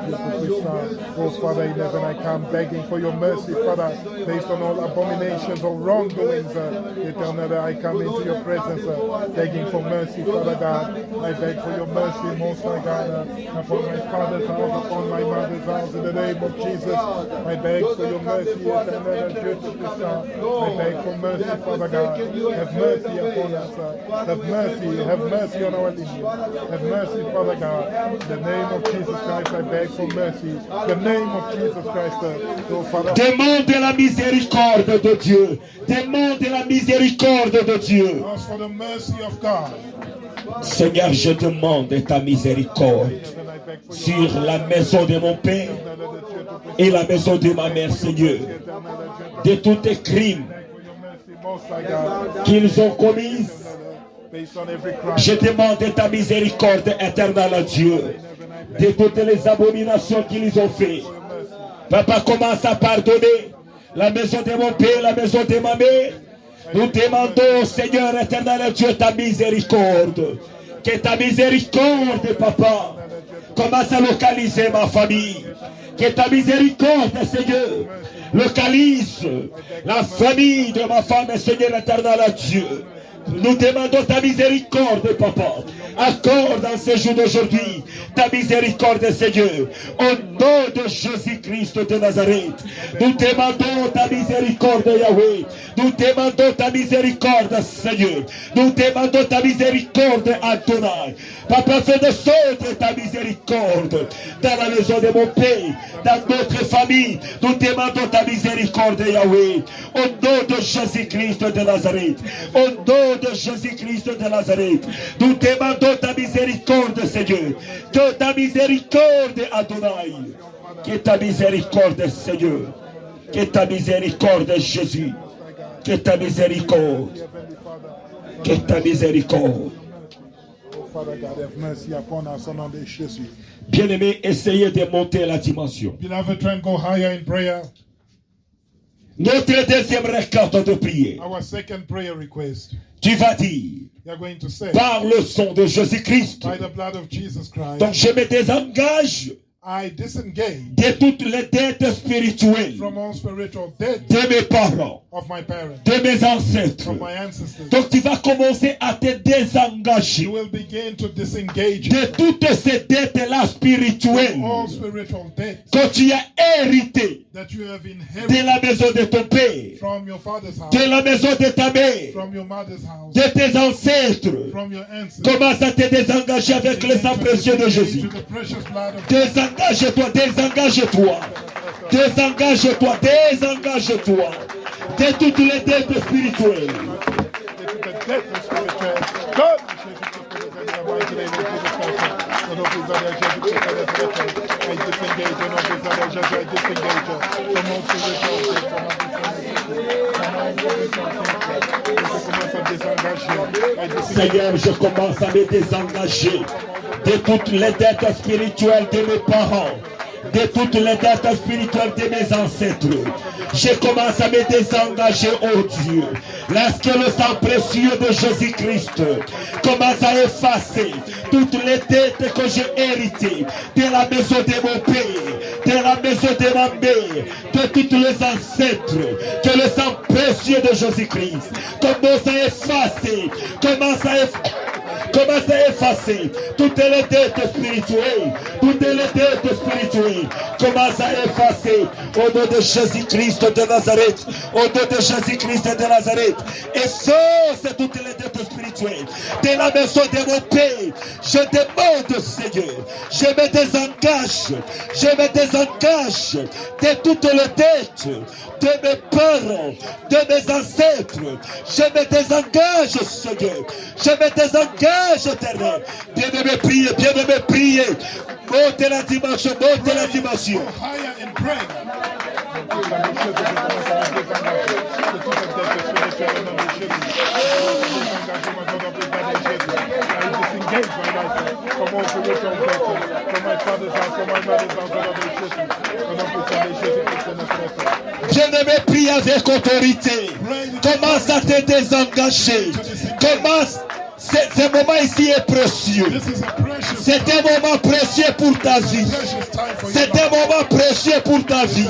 Oh, Father in heaven, I come begging for your mercy, Father, based on all abominations or wrongdoings. Eternal, I come into your presence, begging for mercy, Father God. I beg for your mercy, Most High God, upon my father's house, upon my mother's house, in the name of Jesus. I beg for your mercy, eternal, Dieu tout-puissant. I beg for mercy, Father God. Have mercy upon us. Have mercy on our lineage. Have mercy, Father God. In the name of Jesus Christ, I beg for mercy. The name of Jesus Christ, oh Father. Demande la miséricorde de Dieu. Demande la miséricorde de Dieu. Ask for the mercy of God. Seigneur, je demande ta miséricorde sur la maison de mon père et la maison de ma mère, Seigneur. De tous les crimes qu'ils ont commis, je demande ta miséricorde éternelle à Dieu. De toutes les abominations qu'ils ont fait. Papa, commence à pardonner la maison de mon père, la maison de ma mère, Nous demandons, Seigneur éternel Dieu, ta miséricorde. Que ta miséricorde, Papa, commence à localiser ma famille. Que ta miséricorde, Seigneur, localise la famille de ma femme, Seigneur éternel Dieu. Nous demandons ta miséricorde, Papa. Accorde en ce jour d'aujourd'hui ta miséricorde, Seigneur. Au nom de Jésus-Christ de Nazareth, nous demandons ta miséricorde, Yahweh. Nous demandons ta miséricorde, Seigneur. Nous demandons ta miséricorde, Adonai. Papa, fais descendre ta miséricorde dans la maison de mon Père, dans notre famille. Nous demandons ta miséricorde, Yahweh. Au nom de Jésus-Christ de Nazareth. Au nom de Jésus-Christ de Nazareth. Nous demandons ta miséricorde, Seigneur. Que ta miséricorde, Adonai. Que ta miséricorde, Seigneur. Que ta miséricorde, Jésus. Que ta miséricorde. Que ta miséricorde. Father God, have mercy upon us au nom de Jésus. Bien-aimé, essayez de monter la dimension. Beloved, try and go higher in prayer. Notre deuxième requête de prière. Our second prayer request. Tu vas dire, You are going to say, par le sang de Jésus-Christ, by the blood of Jesus Christ, donc je me désengage I disengage de toutes les dettes spirituelles from all spiritual debt de mes parents, of my parents, de mes ancêtres. from my ancestors. Donc tu vas commencer à te désengager You will begin to disengage de toutes ces dettes-là spirituelles all spiritual debt que tu as héritées that you have de inherited la maison de ton père, from your father's house, de la maison de ta mère, from your mother's house, de tes ancêtres. from your ancestors. Commence à te désengager avec le sang précieux de Jésus. To the precious blood of Désengage-toi, désengage-toi. Désengage-toi, désengage-toi de toutes les dettes spirituelles. Seigneur, je commence à me désengager de toutes les dettes spirituelles de mes parents, de toutes les dettes spirituelles de mes ancêtres. Je commence à me désengager, oh Dieu. Lorsque le sang précieux de Jésus-Christ commence à effacer toutes les dettes que j'ai héritées de la maison de mon père, de la maison de ma mère, de tous les ancêtres, que le sang précieux de Jésus-Christ commence à effacer, commence à effacer toutes les dettes spirituelles, toutes les dettes spirituelles, commence à effacer au nom de Jésus-Christ de Nazareth, au nom de Jésus-Christ de Nazareth, efface toutes les dettes spirituelles de la maison de mon Père. Je demande, Seigneur, je me désengage de toutes les dettes de mes parents, de mes ancêtres. Je me désengage, Seigneur, je me désengage, éternel. Bien-aimé, priez, bien-aimé, priez. Montez la dimension, montez la dimension. higher in prayer. Bien-aimé, prie avec autorité. Commence à te désengager. Commence. Ce moment ici est précieux. C'est un moment précieux pour ta vie. C'est un moment précieux pour ta vie.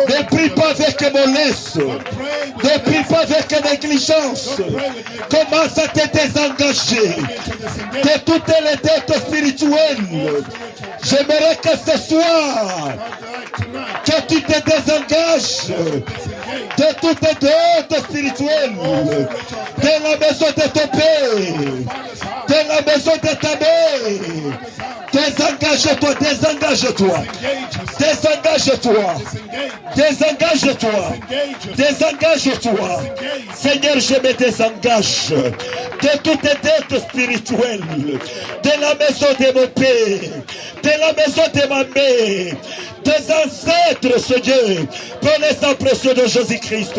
Ne prie pas avec mollesse. Ne prie pas avec négligence. Commence à te désengager de toutes les dettes spirituelles. J'aimerais que ce soir, que tu te désengages de toutes les dettes spirituelles, de la maison de ton père, de la maison de ta mère. Désengage-toi, désengage-toi, désengage-toi, désengage-toi, désengage-toi. Seigneur, je me désengage de toutes les dettes spirituelles, de la maison de mon père, de la maison de ma mère, tes ancêtres, Seigneur, par le sang précieux de Jésus-Christ.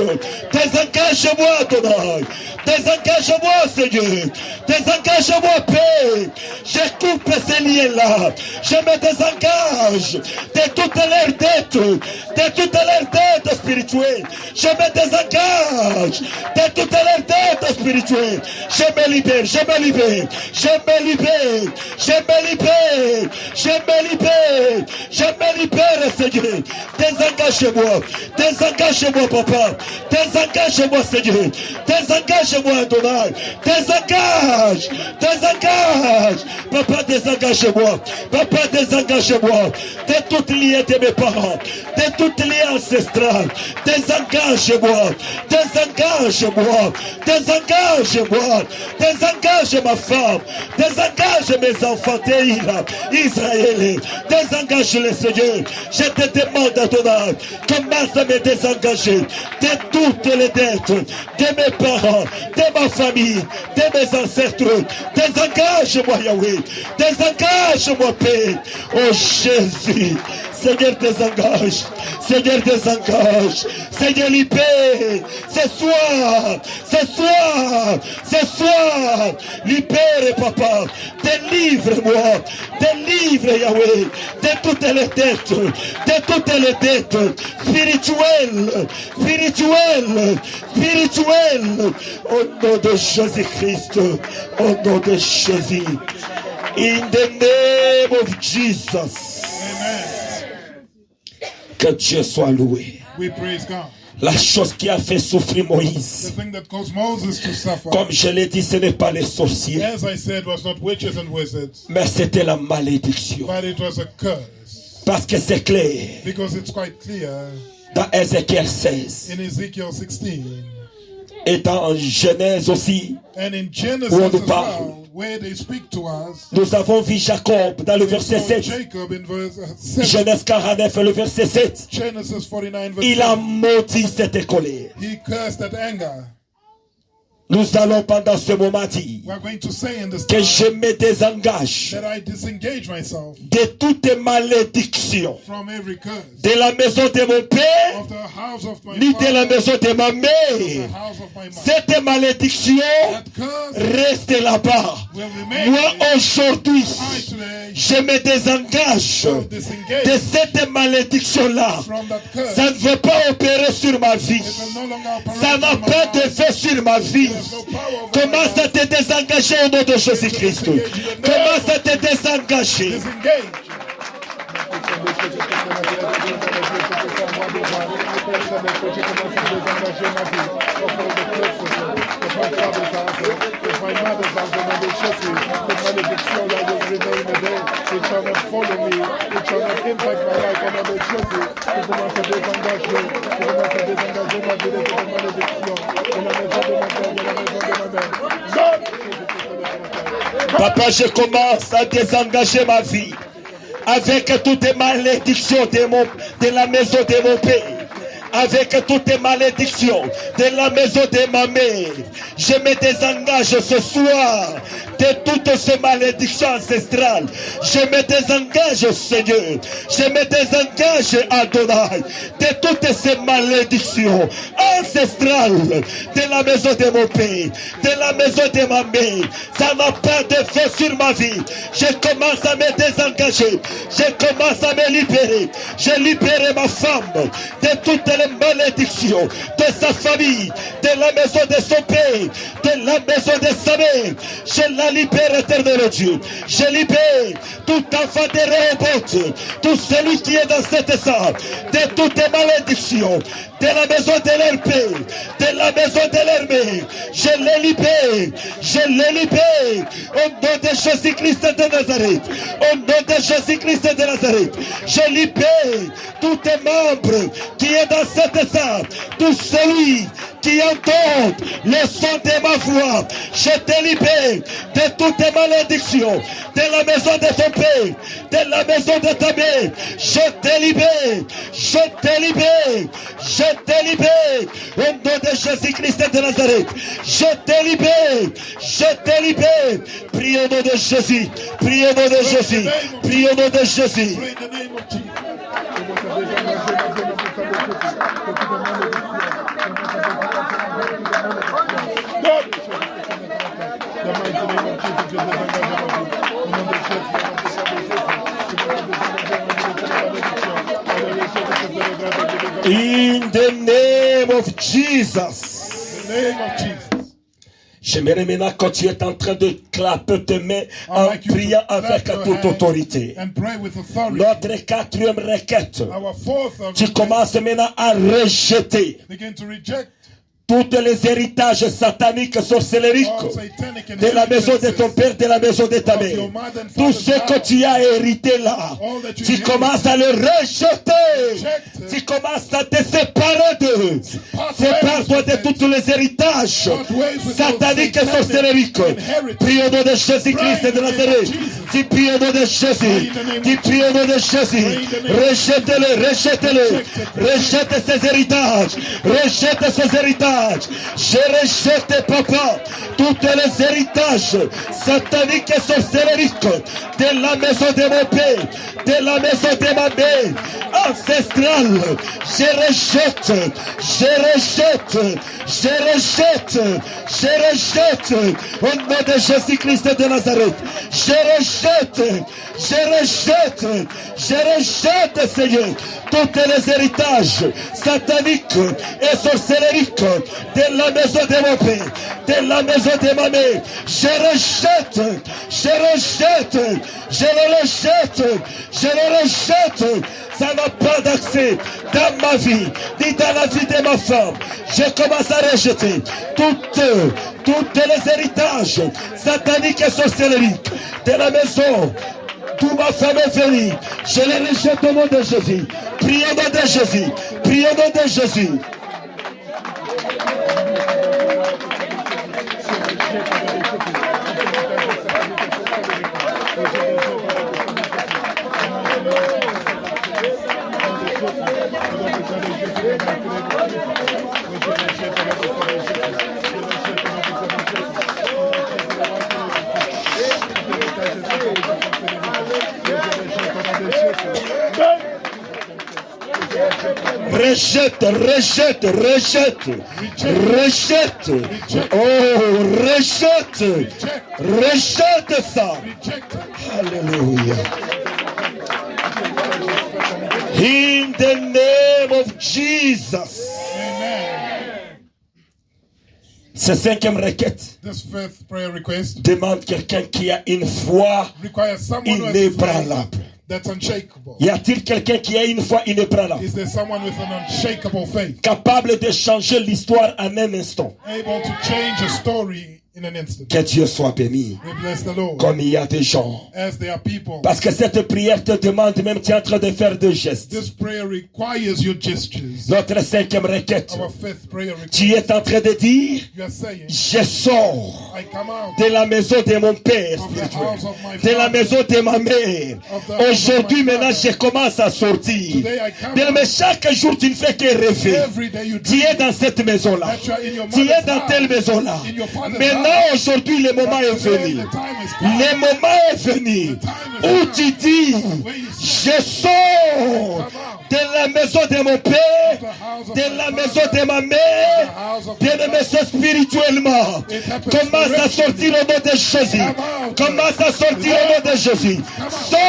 Désengage-moi, Adonai. Désengage-moi, Seigneur. Désengage-moi, Père. Je coupe ces liens-là. Je me désengage de toutes leurs dettes, de toutes leurs dettes spirituelles. Je me désengage de toutes leurs dettes spirituelles. Je me libère, je me libère, je me libère, je me libère, je me libère, je me libère, Seigneur. Désengage-moi, désengage-moi, Papa. Désengage-moi, Seigneur. Désengage-moi, Adonai. Désengage, désengage. Papa, désengage-moi. Papa, désengage-moi de toutes liens de mes parents, de toutes liens ancestrales. Désengage-moi, désengage-moi, désengage-moi, désengage ma femme, désengage mes enfants, Israël, désengage-les, Seigneur. Je te demande, Adonai, commence à me désengager de toutes les dettes de mes parents, de ma famille, de mes ancêtres. Désengage-moi, Yahweh. Désengage-moi, Père. Oh Jésus. Seigneur, désengage. Seigneur, désengage. Seigneur, libère. Ce soir, ce soir, ce soir. Libère, Papa. Délivre-moi. Délivre, Yahweh. De toutes les dettes. De toutes les dettes. Spirituelles. Spirituelles. Spirituelles. Au nom de Jésus-Christ. Au nom de Jésus. In the name of Jesus. Amen. Que Dieu soit loué. We praise God. La chose qui a fait souffrir Moïse, The thing that caused Moses to suffer, comme je l'ai dit, ce n'est pas les sorciers, as I said, was not witches and wizards, mais c'était la malédiction. but it was a curse. Parce que c'est clair, Because it's quite clear dans Ézéchiel 16, in Ezekiel 16 et dans Genèse aussi, and in Genesis Où on as nous parle. well, where they speak to us. nous avons vu Jacob dans le verset So 7, Jacob in verse 7, Genèse 49 et le verset 7, Genesis 49 verse il a 7, maudit cette colère. he cursed at anger. Nous allons pendant ce moment dire We are going to say in this que time je me désengage that I disengage myself de toute malédiction from every curse de la maison de mon père of the house of my ni de la father, maison de ma the mère. house of my mother. Cette malédiction That curse reste là-bas. will remain. Moi aujourd'hui, I today je me désengage will de disengage cette malédiction-là. from that curse. Ça ne veut pas opérer sur ma vie. It will no longer operate Ça n'a in my pas life. d'effet sur ma vie. There's no power over my Commence à life. te désengager au nom de Jésus-Christ. Commence à te désengager. Disengage. Papa, je commence à désengager ma vie avec toutes les malédictions de la maison de mon père, avec toutes les malédictions de la maison de ma mère. Je me désengage ce soir de toutes ces malédictions ancestrales. Je me désengage, Seigneur. Je me désengage, Adonai, de toutes ces malédictions ancestrales de la maison de mon père, de la maison de ma mère. Ça n'a pas d'effet sur ma vie. Je commence à me désengager. Je commence à me libérer. Je libère ma femme de toutes les malédictions de sa famille, de la maison de son père, de la maison de sa mère. Je la libère, éternel Dieu. Je libère tout enfant de Rehoboth, tout celui qui est dans cette salle, de toutes les malédictions, de la maison de leur père, de la maison de leur mère. Je les libère, je les libère au nom de Jésus-Christ de Nazareth, au nom de Jésus-Christ de Nazareth. Je libère tous les membres qui est dans cette salle, tout celui qui entend le son de ma voix. Je te libère de toutes les malédictions, de la maison de ton père, de la maison de ta mère. Je te libère, je te libère, je te libère au nom de Jésus-Christ de Nazareth. Je te libère, je te libère. Prie au nom de Jésus, prie au nom de Jésus, prie au nom de Jésus. Pray in the name of Jesus. In the name of Jesus. In the name of Jesus. J'aimerais maintenant quand tu es en train de clapper tes mains en priant avec toute autorité. Notre quatrième requête, tu commences maintenant à rejeter tous les héritages sataniques, sorcelleriques de la maison de ton père, de la maison de ta mère. Tout ce que tu as hérité là, tu commences à le rejeter. Tu commences à te séparer d'eux. Sépare-toi de tous les héritages sataniques et sorcelleriques. Prie au nom de Jésus-Christ de Nazareth. Tu pries au nom de Jésus. Tu pries au nom de Jésus. Rejette-le, rejette-le. Rejette ces héritages. Rejette ces héritages. Je rejette, papa, tous les héritages sataniques et sorcelleriques de la maison de mon père, de la maison de ma mère, ancestrale. Je rejette, je rejette, je rejette, je rejette, au nom de Jésus-Christ de Nazareth. Je rejette, je rejette, je rejette, Seigneur, tous les héritages sataniques et sorcelleriques de la maison de mon père, de la maison de ma mère. Je rejette, je rejette, je le rejette, je le rejette. Ça n'a pas d'accès dans ma vie, ni dans la vie de ma femme. Je commence à rejeter tous les héritages sataniques et sorcelleriques de la maison. Toute ma femme est venue. Je les rejette au nom de Jésus. Priez au nom de Jésus. Priez au nom de Jésus. Rejette, rejette, rejette, rejette. Oh, rejette, rejette ça. Alléluia. In the name of Jesus. Ce cinquième requête demande quelqu'un qui a une foi inébranlable. That's unshakable. Y a-t-il quelqu'un qui a une foi inébranlable? Is there someone with an unshakable faith? Capable de changer l'histoire en un instant. Able to change a story in an instant. Que Dieu soit béni. We bless the Lord. Comme il y a des gens. As there are people. Parce que cette prière te demande, même tu es en train de faire deux gestes. This prayer requires your gestures. Notre cinquième requête. Our fifth prayer request. Tu es en train de dire, you are saying, je sors I come out de la maison de mon père, de la maison de ma mère. Aujourd'hui, maintenant, je commence à sortir. Mais chaque jour, tu ne fais que rêver. Tu es dans cette maison-là. Tu es dans telle maison-là. Maintenant, aujourd'hui, le moment est venu. Le moment est venu où tu dis, je sors de la maison de mon père, de la maison de ma mère, bien-aimé spirituellement. Commence à sortir au nom de Jésus. Commence à sortir au nom de Jésus. Sors!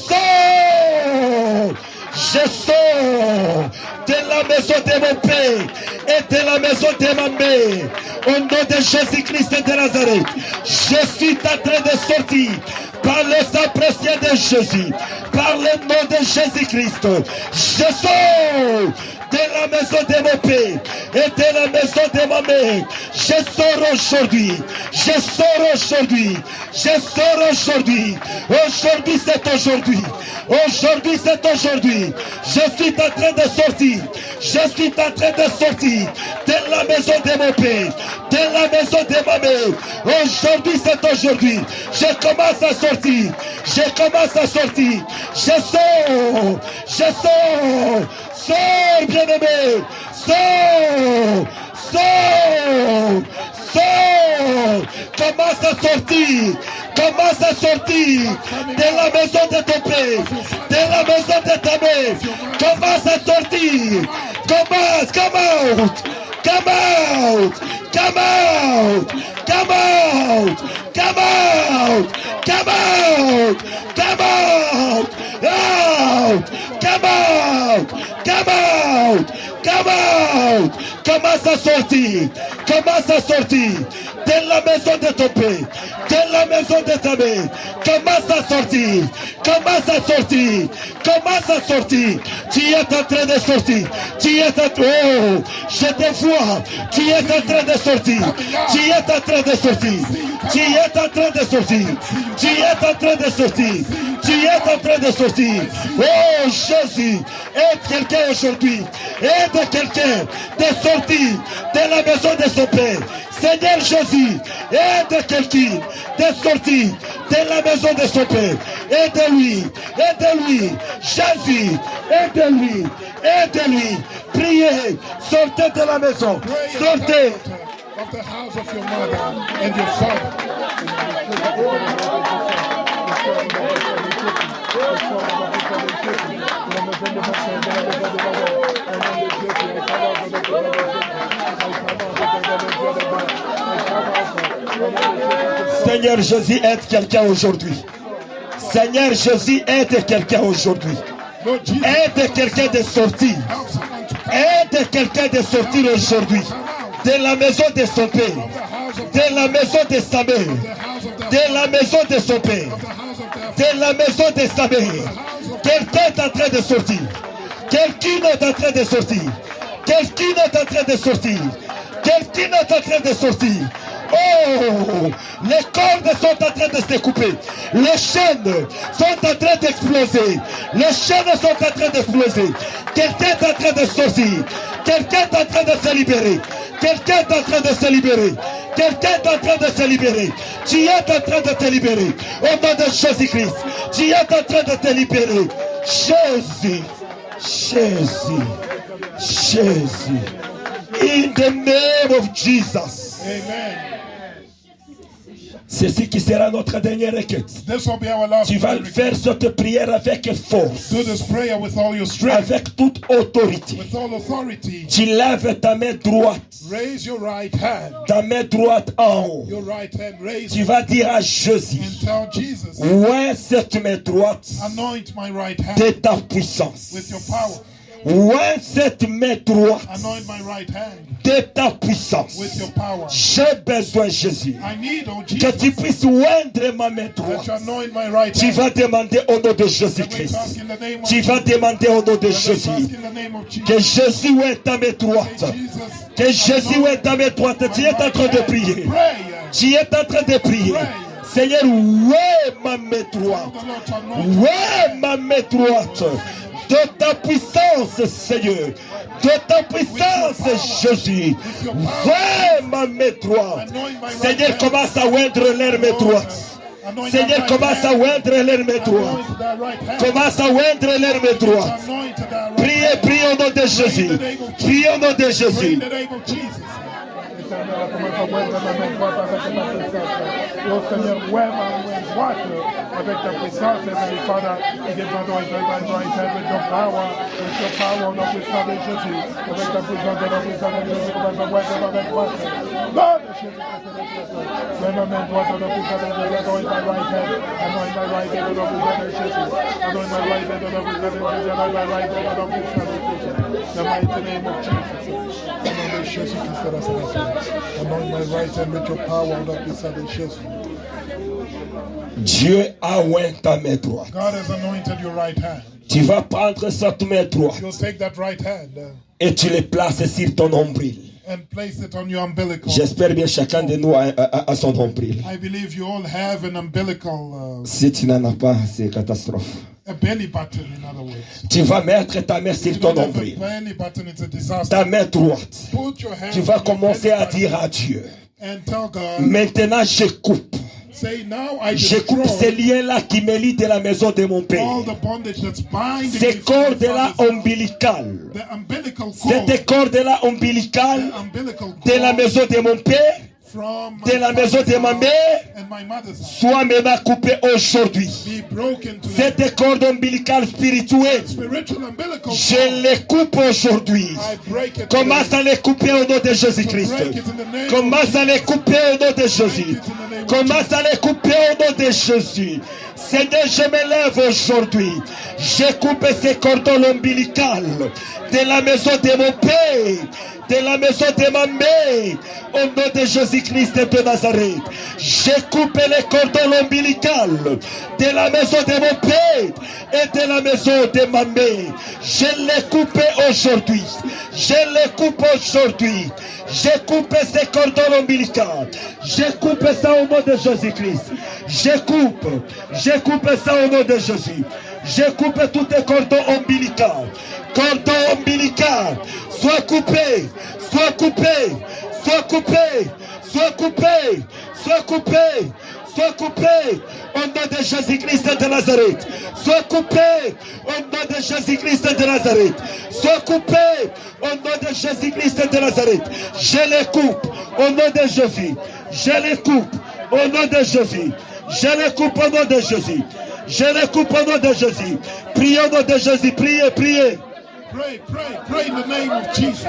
Sors! Je sors de la maison de mon père et de la maison de ma mère. Au nom de Jésus-Christ de Nazareth, je suis en train de sortir par le sang précieux de Jésus, par le nom de Jésus-Christ. Je sors de la maison de mon père et de la maison de ma mère. Je sors aujourd'hui. Je sors aujourd'hui. Je sors aujourd'hui. Aujourd'hui c'est aujourd'hui. Aujourd'hui c'est aujourd'hui. Je suis en train de sortir. Je suis en train de sortir de la maison de mon père, de la maison de ma mère. Aujourd'hui c'est aujourd'hui. Je commence à sortir. Je commence à sortir. Je sors. Je sors. Sors, bien-aimé. Sors. Sors. Sors. Commence à sortir. Commence à sortir de la maison de ton père, de la maison de ta mère. Commence à sortir. Commence. Come out. Come out. Come out. Come out! Come out! Come out! Come out! Out! Come out! Come out! Come out! Commence à sortir! Commence à sortir! De la maison de ton père! De la maison de ta mère! Commence à sortir! Commence à sortir! Commence à sortir! Tu es en train de sortir! Tu es en train... Oh! Je te vois! Tu es en train de sortir! Tu es en train de sortir! Tu es en train de sortir! Tu es en train de sortir! Tu es en train de sortir! Oh Jésus! Aide quelqu'un aujourd'hui! Aide quelqu'un de sortir de la maison de son père! Seigneur Jésus, aide quelqu'un de sortir de la maison de son père. Aide-lui, aide-lui. Jésus, aide-lui, aide-lui. Priez, sortez de la maison, sortez. Of the house of your mother and your father. Seigneur Jésus, aide quelqu'un aujourd'hui. Seigneur Jésus, aide quelqu'un aujourd'hui. Aide quelqu'un de sortir. Aide quelqu'un de sortir aujourd'hui. De la maison de son père. De la maison de sa mère. De la maison de son père. De la maison de sa mère. Quelqu'un est en train de sortir. Quelqu'un est en train de sortir. Quelqu'un est en train de sortir. Quelqu'un est en train de sortir. Oh, les cordes sont en train de se découper. Les chaînes sont en train d'exploser. Les chaînes sont en train d'exploser. Quelqu'un est en train de sortir. Quelqu'un est en train de se libérer. Quelqu'un est en train de se libérer. Quelqu'un est en train de se libérer. Tu es en train de te libérer. Au nom de Jésus-Christ. Tu es en train de te libérer. Jésus. Jésus. Jésus. In the name of Jesus. Amen. C'est ce qui sera notre dernière requête. This will be our last Tu vas prayer. faire cette prière avec force, Do this prayer with all your strength, avec toute autorité. with all authority. Tu lèves ta main droite, Raise your right hand. ta main droite en haut. Your right hand raised. Tu vas dire à Jésus, And tell Jesus, ouais, cette main droite anoint my right de hand ta puissance. with your power. Ouais, cette main droite Anoint my right hand de ta puissance. with your power. J'ai besoin, Jésus, I need, oh que Jesus, tu puisses oindre ma main that you droite. anoint my right Tu hand. vas demander au nom de That we Jésus-Christ. ask in the name of Tu vas Jesus. demander au nom de That we Jésus. ask in the name of Que Jesus. Jésus ointe ta main droite. Say, Jesus, Que Jésus ointe ta main droite. Tu es en train de prier. pray. Tu es en train de prier. Seigneur, ouais ma main droite. The Lord to anoint Ouais ma main droite. De ta puissance, Seigneur. De ta puissance, Jésus. Ouais ma main droite. Seigneur, commence à oindre leur main droite. Anoint Seigneur, that right commence à hand. oindre leur main droite. Anoint that right hand. Commence à oindre leur main droite. Anoint that right Priez, hand. priez au nom de Jésus. Priez au nom de Pray Jésus. in the name of Jesus. Oh Seigneur, ouais ma main droite avec ta puissance, Heavenly Father, et demandons avec ta right hand with your power, la puissance de Jésus, avec ta puissance de la puissance de Jésus, commence à ouais ma main droite. Non, de Jésus, ouais ma main droite de la puissance de Jésus, anoint my right hand, anoint my right hand de la puissance de Jésus, anoint my right hand de la puissance de Jésus, anoint my right hand de la puissance de Jésus. The mighty name of Jesus. Anoint de Jésus-Christ de Nazareth. Anoint my right hand with your power, la puissance de Jésus. Dieu a oint ta main droite. God has anointed your right hand. Tu vas prendre cette main droite You'll take that right hand et tu le places sur ton nombril. and place it on your umbilical. J'espère bien chacun de nous a son nombril. I believe you all have an umbilical, Si tu n'en as pas, c'est catastrophe. a belly button, in other words. Tu vas mettre ta main sur You ton don't have a nombril. belly button, it's a disaster. Ta main droite. Put your hand Tu vas on your commencer belly à dire button à Dieu. and tell God, Maintenant, je coupe. say, now I Je coupe ces destroy liens-là qui me lient de la maison de mon père. all the bondage that's binding me Ces from my cordes-là father's house. ombilicales. The umbilical cord, Ces cordes-là ombilicales the umbilical de la cord maison de mon père from de la maison de ma mère and my mother's house soit maintenant coupé aujourd'hui. be broken to Cette corde ombilicale spirituelle, spiritual umbilical je cord. les coupe aujourd'hui. I break it Commence today. à les couper au nom de Jésus-Christ. Break it in the name Commence à les couper au nom de Jésus. Break it in the name of Commence à les couper au nom de Jésus. Seigneur, je me lève aujourd'hui. Je coupe ces cordons ombilicales de la maison de mon père, de la maison de ma mère, au nom de Jésus-Christ de Nazareth. Je coupe les cordons ombilicales de la maison de mon père et de la maison de ma mère. Je les coupe aujourd'hui. Je les coupe aujourd'hui. Je coupe ces cordons ombilicales. Je coupe ça au nom de Jésus-Christ. Je coupe ça au nom de Jésus. Je coupe tous les cordons ombilicales. Cordons ombilicales, sois coupé, sois coupé, sois coupé, sois coupé, sois coupé, sois coupé au nom de Jésus-Christ de Nazareth. Sois coupé au nom de Jésus-Christ de Nazareth. Sois coupé au nom de Jésus-Christ de Nazareth. Je les coupe au nom de Jésus. Je les coupe au nom de Jésus. Je les coupe au nom de Jésus. Je les coupe au nom de Jésus. Priez au nom de Jésus. Priez, priez. Pray, pray, pray in the name of Jesus. I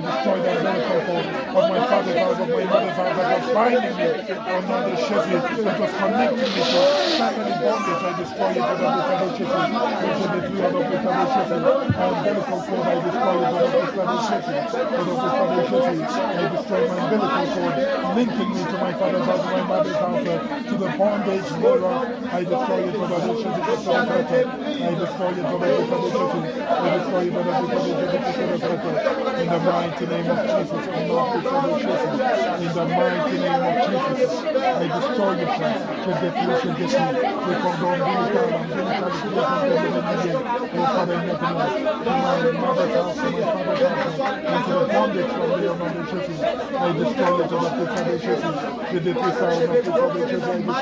destroy that miracle of my father's house, of my mother's house that was binding me on the Sheffield, that was connecting me to family bondage. I destroy it with the fellowship. Also the three of the fellowship. Umbilical cord, I destroy it with the fellowship. I destroy my umbilical cord, linking me to my father's house, my mother's house, to the bondage thereof. I destroy it with the fellowship. I destroy it with the fellowship. I destroy it with the fellowship. In the mighty name of Jesus, in the mighty name of Jesus, I destroy you, to get you, we condone umbilical, oh Father, in heaven, to my mother's house, to my father's house, and to the bondage from the omniscience. I destroy you to the preservation, to the preservation, I destroy you,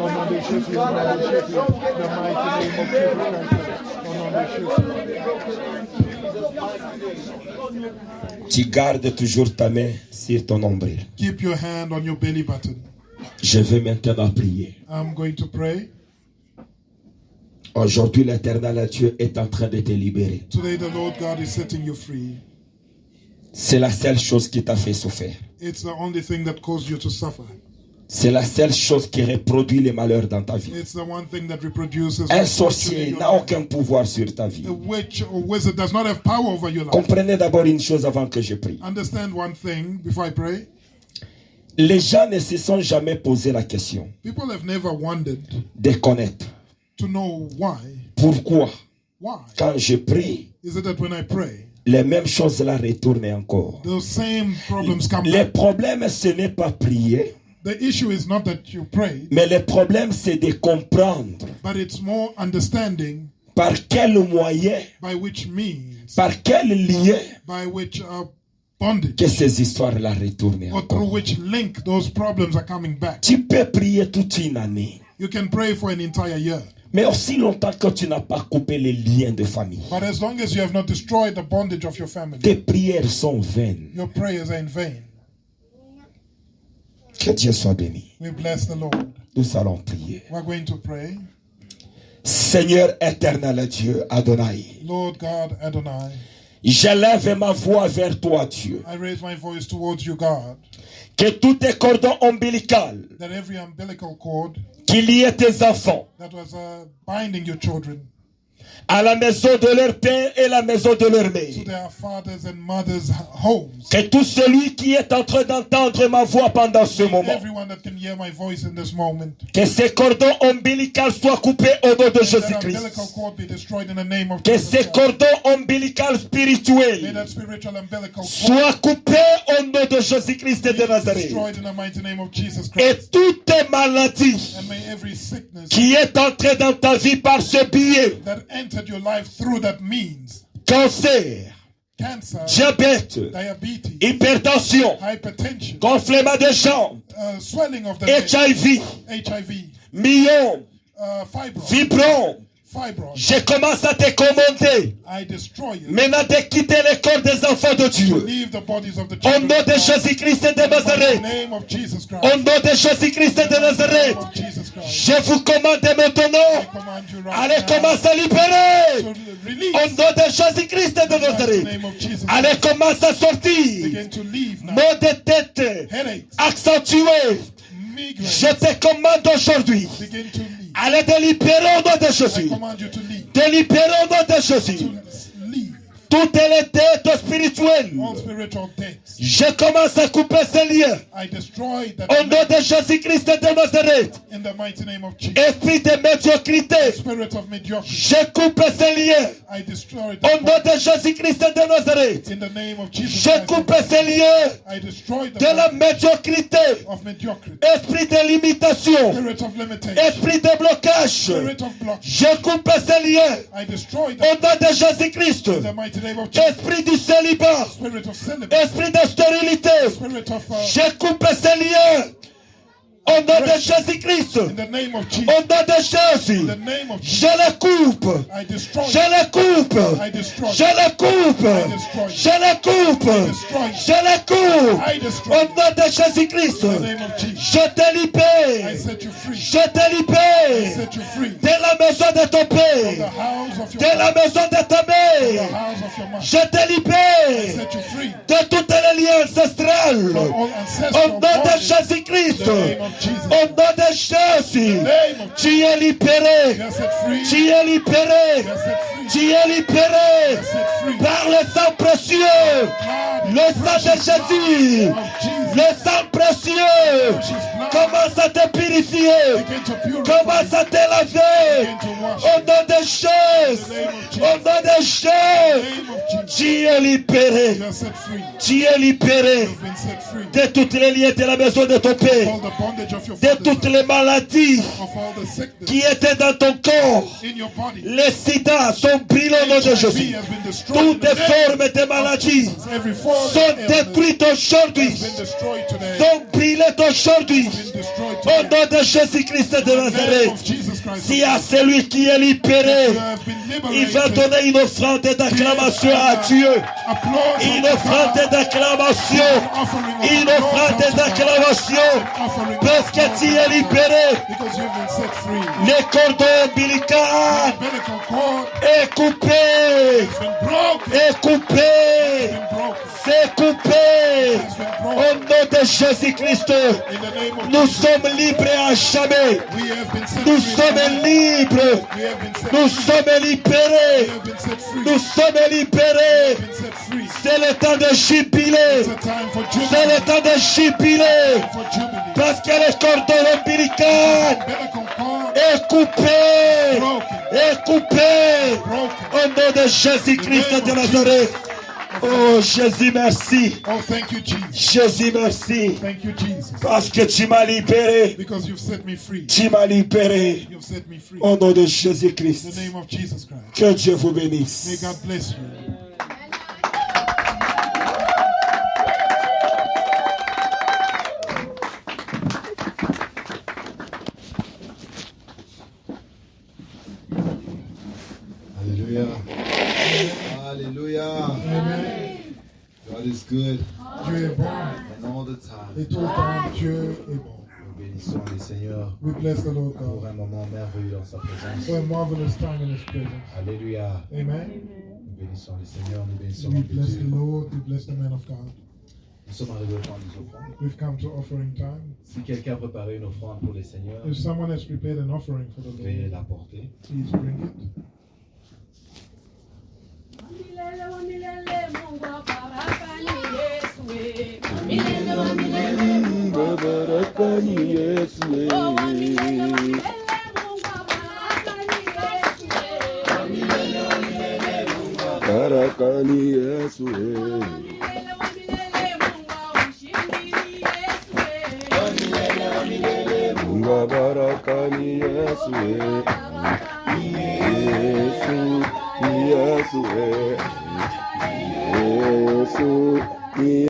omniscience, the mighty name of Jesus Christ, Tu gardes toujours ta main sur ton nombril. Keep your hand on your belly button. Je vais maintenant prier. I'm going to pray. Aujourd'hui, l'Éternel Dieu est en train de te libérer. Today the Lord God is setting you free. C'est la seule chose qui t'a fait souffrir. It's the only thing that caused you to suffer. C'est la seule chose qui reproduit les malheurs dans ta vie. It's the one thing that reproduces. Un sorcier n'a aucun pouvoir sur ta vie. A witch or wizard does not have power over your life. Comprenez d'abord une chose avant que je prie. Understand one thing before I pray. Les gens ne se sont jamais posé la question People have never wondered de connaître to know why. pourquoi, Why quand je prie, is it that when I pray, les mêmes choses là retournent encore. those same problems come Le back? problème, ce n'est pas prier, The issue is not that you pray, mais le problème, c'est de comprendre but it's more understanding par quel moyen, by which means, par quel lien by which bondage, que ces histoires-là retournent or through encore. which link those problems are coming back. Tu peux prier toute une année, You can pray for an entire year, mais aussi longtemps que tu n'as pas coupé les liens de famille. but as long as you have not destroyed the bondage of your family, Tes prières sont vaines. your prayers are in vain. Que Dieu soit béni. We bless the Lord. Nous allons prier. We're going to pray. Seigneur éternel Dieu, Adonai, Lord God Adonai, j'élève ma voix vers toi, Dieu. I raise my voice towards you, God, Que tous tes cordons ombilicales that every umbilical cord qui liaient tes enfants that was binding your children à la maison de leur père et la maison de leur to mère. their fathers and mothers' homes, Que tout celui qui est en train d'entendre ma voix pendant ce moment, everyone that can hear my voice in this moment, que ces cordons ombilicales soient coupés au nom de that Jésus-Christ. umbilical cord be destroyed in the name of Que Jesus ces Christ. cordons ombilicales May spirituels that spiritual umbilical cord soient coupés au nom de Jésus-Christ de be Nazareth. destroyed in the mighty name of Jesus Et Christ. toute maladie And may every sickness qui est entrée dans ta vie par ce biais, that entered your life through that means, cancer, cancer, diabète, diabetes, hypertension, hypertension, gonflement de jambes, swelling of the leg, HIV, HIV, myome, fibroid, fibrome, fibroids, je commence à te commander I destroy you. maintenant de quitter les corps des enfants de Dieu. Leave the bodies of the Au children nom of de God. Jésus-Christ de In the Nazareth. name of Jesus Christ. Au nom de Jésus-Christ de In the Nazareth. name of Jesus Christ. Je vous commande maintenant. I command you right Allez now commencer à libérer. to Au release. nom de Jésus-Christ de In the Nazareth. name of Jesus Allez Christ. commencer à sortir. Begin to leave now. Maux de tête Headaches, accentués. migraine, Je te commande aujourd'hui. begin to leave. Allez te libérer au nom de I Jésus. command you to leave. Te libérer au nom de Jésus. To leave Toutes les têtes spirituelles. all spiritual debts. Je commence à couper ces liens. I destroy that Au nom de Jésus-Christ de Nazareth. in the mighty name of Jesus. Esprit de médiocrité. Spirit of mediocrity, Je coupe ces liens. I destroy Au that nom de Jésus-Christ de Nazareth. in the name of Jesus Je Christ. coupe ces liens I destroy the de la médiocrité. of mediocrity, Esprit de limitation. spirit of limitation, Esprit de blocage. spirit of block. Je coupe ces liens. I destroy Au that nom de Jésus-Christ. in the mighty name of Jesus. Esprit du célibat. Spirit of celibacy, Esprit de stérilité. spirit of Je coupe ces liens. Au nom de Jésus-Christ. in the name of Au Jesus. nom de Jésus. In the name of Jesus, Je les coupe. I destroy. Je les coupe. I destroy. Je les coupe. destroy. Je les coupe. destroy. Je les coupe. I Au destroy. nom de Jésus-Christ. In the name of Jesus, Je te I libère. set you free. Je te I libère. set you free. De la maison de ton From the père. house of your De la father, maison de ta the mère. house of your mother. Je te I libère. set you free De toutes les liens ancestrales. from all Au ancestral nom de bondage. In Jésus-Christ. the name of Jesus. Au nom de Jésus. In the name of Tu es libéré. You are set free. Tu es libéré. You are set free. Tu es libéré You are set free. par le sang précieux. Blood, Le sang de Jésus. of Jesus. Le sang précieux. Commence à te purifier. Begin to purify. Commence à te laver. Begin to wash. Au nom de Jésus. Au nom de In Jésus. the name of Jesus. Tu es libéré. You are set free. Tu es libéré You've been set free. de toutes les liens de la maison de ton All père. the bondage of your De father's toutes house, les maladies of all the sickness qui étaient dans ton corps. in your body. Les sida sont brûlés au nom de HIV Jésus. has been destroyed. Toutes in les the name formes de maladies of every form of sont illness détruites aujourd'hui. has been destroyed today. Sont brûlées aujourd'hui. Been destroyed Au today. nom de Jésus-Christ de In the name Nazareth. of Jesus Christ. Si à celui qui est libéré, You have been il va liberated. donner une offrande d'acclamation à Dieu. Applause Une of offrande God. d'acclamation. Offering of Une applause offrande unto God. d'acclamation. Offering Parce que of tu es applause libéré. because you've been set free. Les cordons ombilicaux The umbilical cord est coupé. has been broken. Est coupé. It's been broken. C'est coupé. It's been Au broken. nom de Jésus-Christ, In the name of nous Jesus, sommes libres à jamais. we have been set Nous free. sommes libres. We have been set Nous free. sommes We libérés. have been set free. Nous sommes libérés. Been set free. C'est le temps de jubiler. It's a time for C'est jubilee. le temps de jubiler. For jubilee. Parce que le cordon ombilical Umbilical cord est coupé. broken. Est coupé. Broken. Au nom de Jésus-Christ de Nazareth. Oh Jésus, merci. Oh, thank you, Jesus. Jésus, merci. Thank you, Jesus. Parce que tu m'as libéré. Because you've set me free. Tu m'as libéré. You've set me free. Au nom de In Jésus-Christ. the name of Jesus Christ. Que Dieu vous May bénisse. God bless you. Hallelujah. Hallelujah. God is good Dieu est bon. and all the time. Et tout le temps, Dieu est bon. Nous bénissons le Seigneur We bless the Lord pour God un moment merveilleux dans sa présence. for a marvelous time in His presence. Alléluia. Amen. Nous bénissons le Seigneur, nous bénissons We notre bless the Dieu. Lord. We bless the man of God. Nous sommes arrivés au temps des offrandes. We've come to offering time. Si quelqu'un a préparé une offrande pour le Seigneur, If someone has prepared an offering for the vous pouvez Lord, la porter. please bring it. Barakani Yesu Munga barakani Yesu Yesu Yesu Yesu